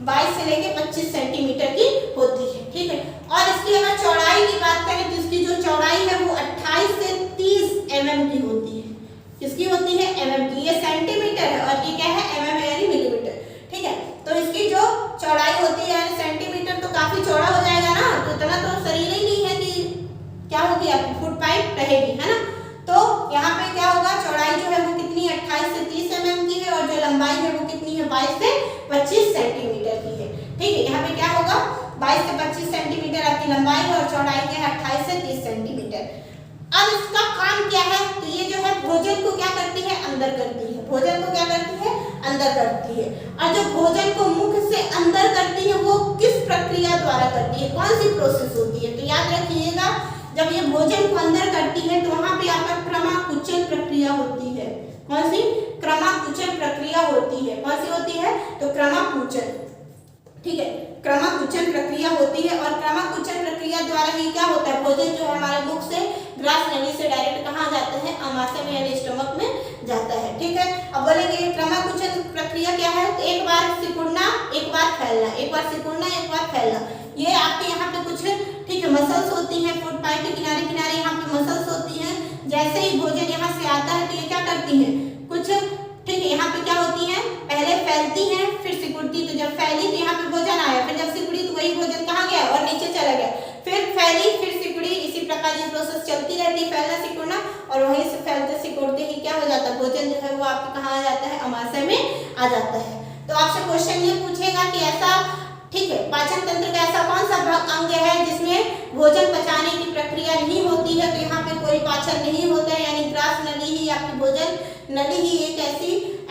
22 से लेके 25 सेंटीमीटर की होती है। ठीक है, और इसकी अगर चौड़ाई की बात करें तो इसकी जो चौड़ाई है वो 28 से 30 mm की होती है। किसकी होती है? mm की। ये सेंटीमीटर है और ये क्या है? mm है, यानी मिलीमीटर। ठीक है, तो इसकी जो चौड़ाई होती है यानी सेंटीमीटर, तो काफी चौड़ा हो जाएगा ना, तो इतना तो शरीर ही नहीं है कि क्या होगी आपकी फुट पाइप रहेगी, है ना। तो यहाँ पे क्या होगा? चौड़ाई जो है वो कितनी? 28 से 30 mm की है और जो लंबाई है वो कितनी है? 22 से 25 सेंटीमीटर की है। ठीक है, यहाँ पे क्या होगा? 22 से 25 सेंटीमीटर आपकी लंबाई है और चौड़ाई क्या है? 28 से 30 सेंटीमीटर। अब इसका काम क्या है? तो ये जो है भोजन को क्या करती है? अंदर करती है। भोजन को क्या करती है? अंदर करती है। और जो भोजन को मुख से अंदर करती है वो किस प्रक्रिया द्वारा करती है? कौन सी प्रोसेस होती है? तो याद रखिएगा जब ये भोजन को अंदर करती है तो वहां पे आपका क्रमाकुचन प्रक्रिया होती है। कौन सी? क्रमाकुचन प्रक्रिया होती है। कौन सी होती है? तो क्रमाकुचन। ठीक है, क्रमाकुचन प्रक्रिया होती है और क्रमाकुचन प्रक्रिया द्वारा ही क्या होता है? भोजन जो है हमारे मुख से ग्रास नली से डायरेक्ट कहाँ जाता है? आमाशय में, यानी स्टमक में जाता है। ठीक है, अब बोलेंगे क्रमाकुचन प्रक्रिया क्या है? तो एक बार सिकुड़ना, एक बार फैलना, एक बार सिकुड़ना, एक बार फैलना। ये आपके यहाँ पे कुछ, ठीक है, मसल्स होती हैं फूड पाइप के किनारे किनारे, यहाँ पे मसल्स होती हैं। जैसे ही भोजन यहाँ से आता है तो ये क्या करती हैं? कुछ, ठीक है, यहाँ पे क्या होती हैं? पहले फैलती हैं फिर सिकुड़ती। तो जब फैली तो यहाँ पे भोजन आया, फिर जब सिकुड़ी तो वही भोजन कहाँ गया? और नीचे चला गया। फिर फैली फिर सिकुड़ी, इसी प्रकार ये प्रोसेस चलती रहती है, फैलना सिकुड़ना, और वहीं से फैलते सिकुड़ते ही क्या हो जाता है? भोजन जो है वो आपके कहाँ आ जाता है? आमाशय में आ जाता है। तो आपसे क्वेश्चन ये पूछेगा कि ऐसा, ठीक है, पाचन तंत्र का ऐसा कौन सा अंग है जिसमें भोजन पचाने की प्रक्रिया नहीं होती है? तो यहाँ पे कोई पाचन नहीं होता है, यानी ग्रास नली ही आपकी भोजन नली ही एक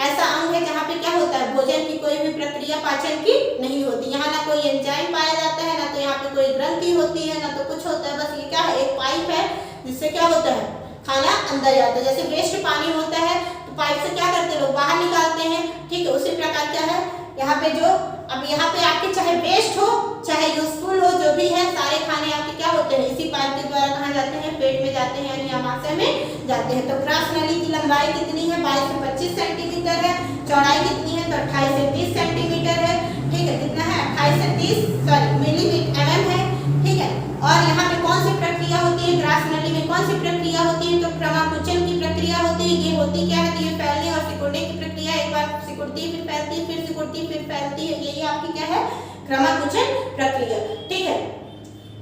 ऐसा अंग है जहाँ पे क्या होता है? भोजन की कोई भी प्रक्रिया पाचन की नहीं होती। यहाँ ना कोई एंजाइम पाया जाता है, ना तो यहाँ पे कोई ग्रंथि होती है, ना तो कुछ होता है। बस ये क्या है? एक पाइप है जिससे क्या होता है? खाना अंदर जाता है। जैसे वेस्ट पानी होता है तो पाइप से क्या करते हैं लोग? बाहर निकालते हैं। ठीक है, उसी प्रकार क्या है यहाँ पे जो, अब यहाँ पे आपके चाहे वेस्ट हो चाहे यूजफुल हो, जो भी है सारे खाने आपके क्या होते हैं? इसी पाइप के द्वारा कहाँ जाते हैं? पेट में जाते हैं, यानी आमाशय में जाते हैं। तो ग्रास नली की लंबाई कितनी है? 22 से 25 सेंटीमीटर है। चौड़ाई कितनी है? तो 28 से 30 सेंटीमीटर है। ठीक है, कितना है? 28 से 30 मिलीमीटर mm है। ठीक है, और यहाँ पे कौन सी प्रक्रिया होती है? ग्रास नली में कौन सी प्रक्रिया होती है? तो क्रमाकुचन की प्रक्रिया होती है। ये होती क्या है? तो ये फैलने और सिकुड़ने की प्रक्रिया। एक बार सिकुड़ती फिर फैलती फिर सिकुड़ती फिर फैलती है, यही आपकी क्या है? क्रमाकुचन प्रक्रिया। ठीक है,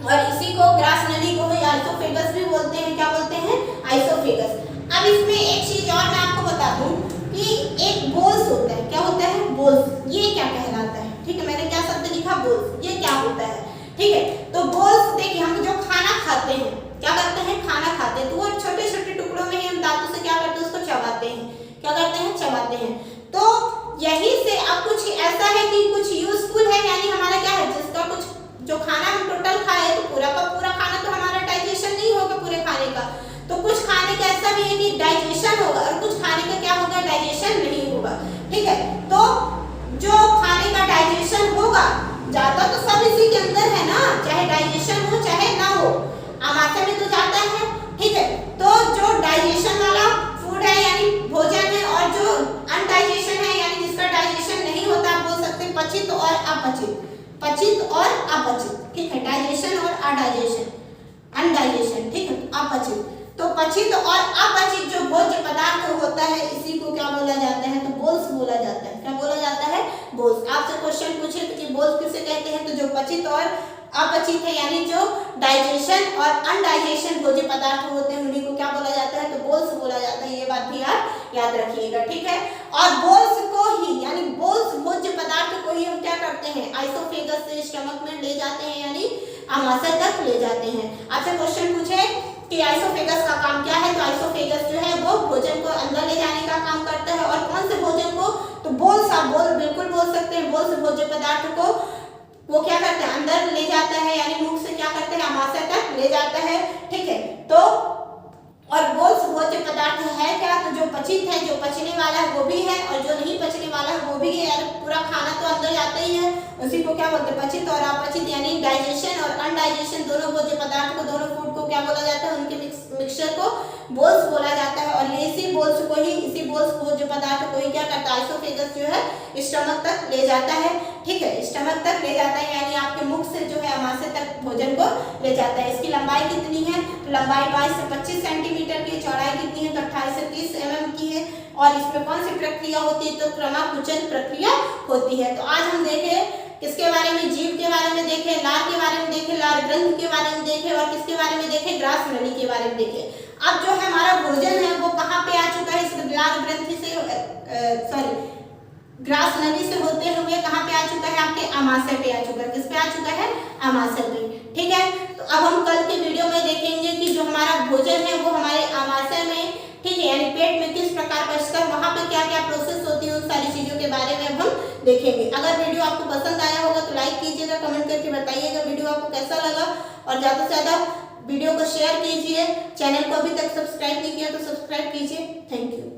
और इसी को ग्रास नली को ही आइसोफेगस भी बोलते हैं। क्या बोलते हैं? आइसोफेगस। अब इसमें एक चीज और मैं आपको बता दूं कि एक बोल्स होता है। क्या होता है? बोल्स। ये क्या कहलाता है? ठीक है, मैंने क्या शब्द लिखा? बोल्स। ये क्या होता है? ठीक है, तो बोल्स देखिए, हम जो खाना खाते हैं, क्या करते हैं? खाना खाते हैं तो वो छोटे छोटे टुकड़ों में ही हम दांतों से क्या करते हैं? उसको चबाते हैं। क्या करते हैं? चबाते हैं। तो यही से अब कुछ ऐसा है कि कुछ यूजफुल है, यानी हमारा क्या है, जिसका कुछ जो खाना हम टोटल खाए तो पूरा का पूरा खाना तो हमारा डाइजेशन नहीं होगा पूरे खाने का, तो कुछ खाने का ऐसा भी है कि डाइजेशन होगा और कुछ खाने का क्या होगा? डाइजेशन नहीं होगा। ठीक है, तो जो खाने का डाइजेशन होगा, जाता तो सब इसी के अंदर है ना, चाहे डाइजेशन हो चाहे ना हो, आमाशय में तो जाता है। ठीक है, तो जो डाइजेशन वाला फूड है यानी भोजन है, और जो अनडाइजेशन है यानी जिसका डाइजेशन नहीं होता, आप बोल सकते हैं पचित और अपचित। पचित और अपचित। ठीक है, डाइजेशन और अडाइजेशन, अनडाइजेशन। ठीक है, अपचित। तो पचित और अपचित जो भोज्य पदार्थ होता है, इसी को क्या बोला जाता है? तो बोल्स बोला जाता है। क्या बोला जाता है? बोल्स। आपसे क्वेश्चन पूछे तो कि बोल्स किसे कहते हैं, तो जो पचित और अपचित है यानी जो डाइजेशन और अनडाइजेशन भोज्य पदार्थ होते हैं, उन्हीं को क्या बोला जाता है? तो बोल्स बोला जाता है। ये बात भी आप याद रखिएगा। ठीक है, और बोल्स को ही यानी बोल्स भोज्य पदार्थ को ही हम क्या करते हैं? आइसोफेगस से स्टमक में ले जाते हैं, यानी आमाशय तक ले जाते हैं। आपसे क्वेश्चन पूछे कि आइसोफेगस का काम क्या है, तो आइसोफेगस जो है वो भोजन को अंदर ले जाने का काम करता है। और कौन से भोजन को? तो बोल्स। आप बोल बिल्कुल बोल सकते हैं, बोल्स भोज्य पदार्थ को वो क्या करते हैं? अंदर ले जाता है, यानी मुख से क्या करते हैं? आमाशय तक ले जाता है। ठीक है, तो और बोल्स भोज्य पदार्थ है क्या? तो जो पचित है, जो पचने वाला है वो भी है, और जो नहीं पचने वाला है वो भी है। यार पूरा खाना तो अंदर जाता ही है, उसी को क्या बोलते हैं? पचित और अपचित, यानी डाइजेशन और अनडाइजेशन दोनों भोज्य पदार्थ को, दोनों फूड को क्या बोला जाता है? उनके मिक्सचर को बोल्स बोला जाता है। और ये इसी बोल्स को ही, इसी बोल्स भोज्य पदार्थ को ही क्या करता है? आइसोफेगस जो है स्टमक तक ले जाता है। ठीक है, स्टमक तक ले जाता है, यानी आपके मुख से जो है आमाशय तक भोजन को ले जाता है। इसकी लंबाई कितनी है? लंबाई 22 से 25 सेंटीमीटर की, चौड़ाई कितनी है? तो 28 से 30 mm की है। और इसमें कौन सी प्रक्रिया होती है? तो क्रमाकुचन प्रक्रिया होती है। तो आज हम देखे किसके बारे में? जीव के बारे में देखे, लार के बारे में देखे, लार ग्रंथ के बारे में देखे, और किसके बारे में देखे? ग्रास नली के बारे में देखे। अब जो है हमारा भोजन है वो कहाँ पे आ चुका है? इस लार ग्रंथि से ग्रास नली से होते हुए कहाँ पे आ चुका है? आपके आमाशय पे आ चुका है। किस पे आ चुका है? आमाशय पे। ठीक है, तो अब हम कल के वीडियो में देखेंगे कि जो हमारा भोजन है वो हमारे आमाशय में, ठीक है, यानी पेट में किस प्रकार बचता है, वहाँ पे क्या क्या प्रोसेस होती है, उन सारी चीजों के बारे में अब हम देखेंगे। अगर वीडियो आपको पसंद आया होगा तो लाइक कीजिएगा, कमेंट करके बताइएगा वीडियो आपको कैसा लगा, और ज्यादा से ज्यादा वीडियो को शेयर कीजिए। चैनल को अभी तक सब्सक्राइब नहीं किया तो सब्सक्राइब कीजिए। Thank you.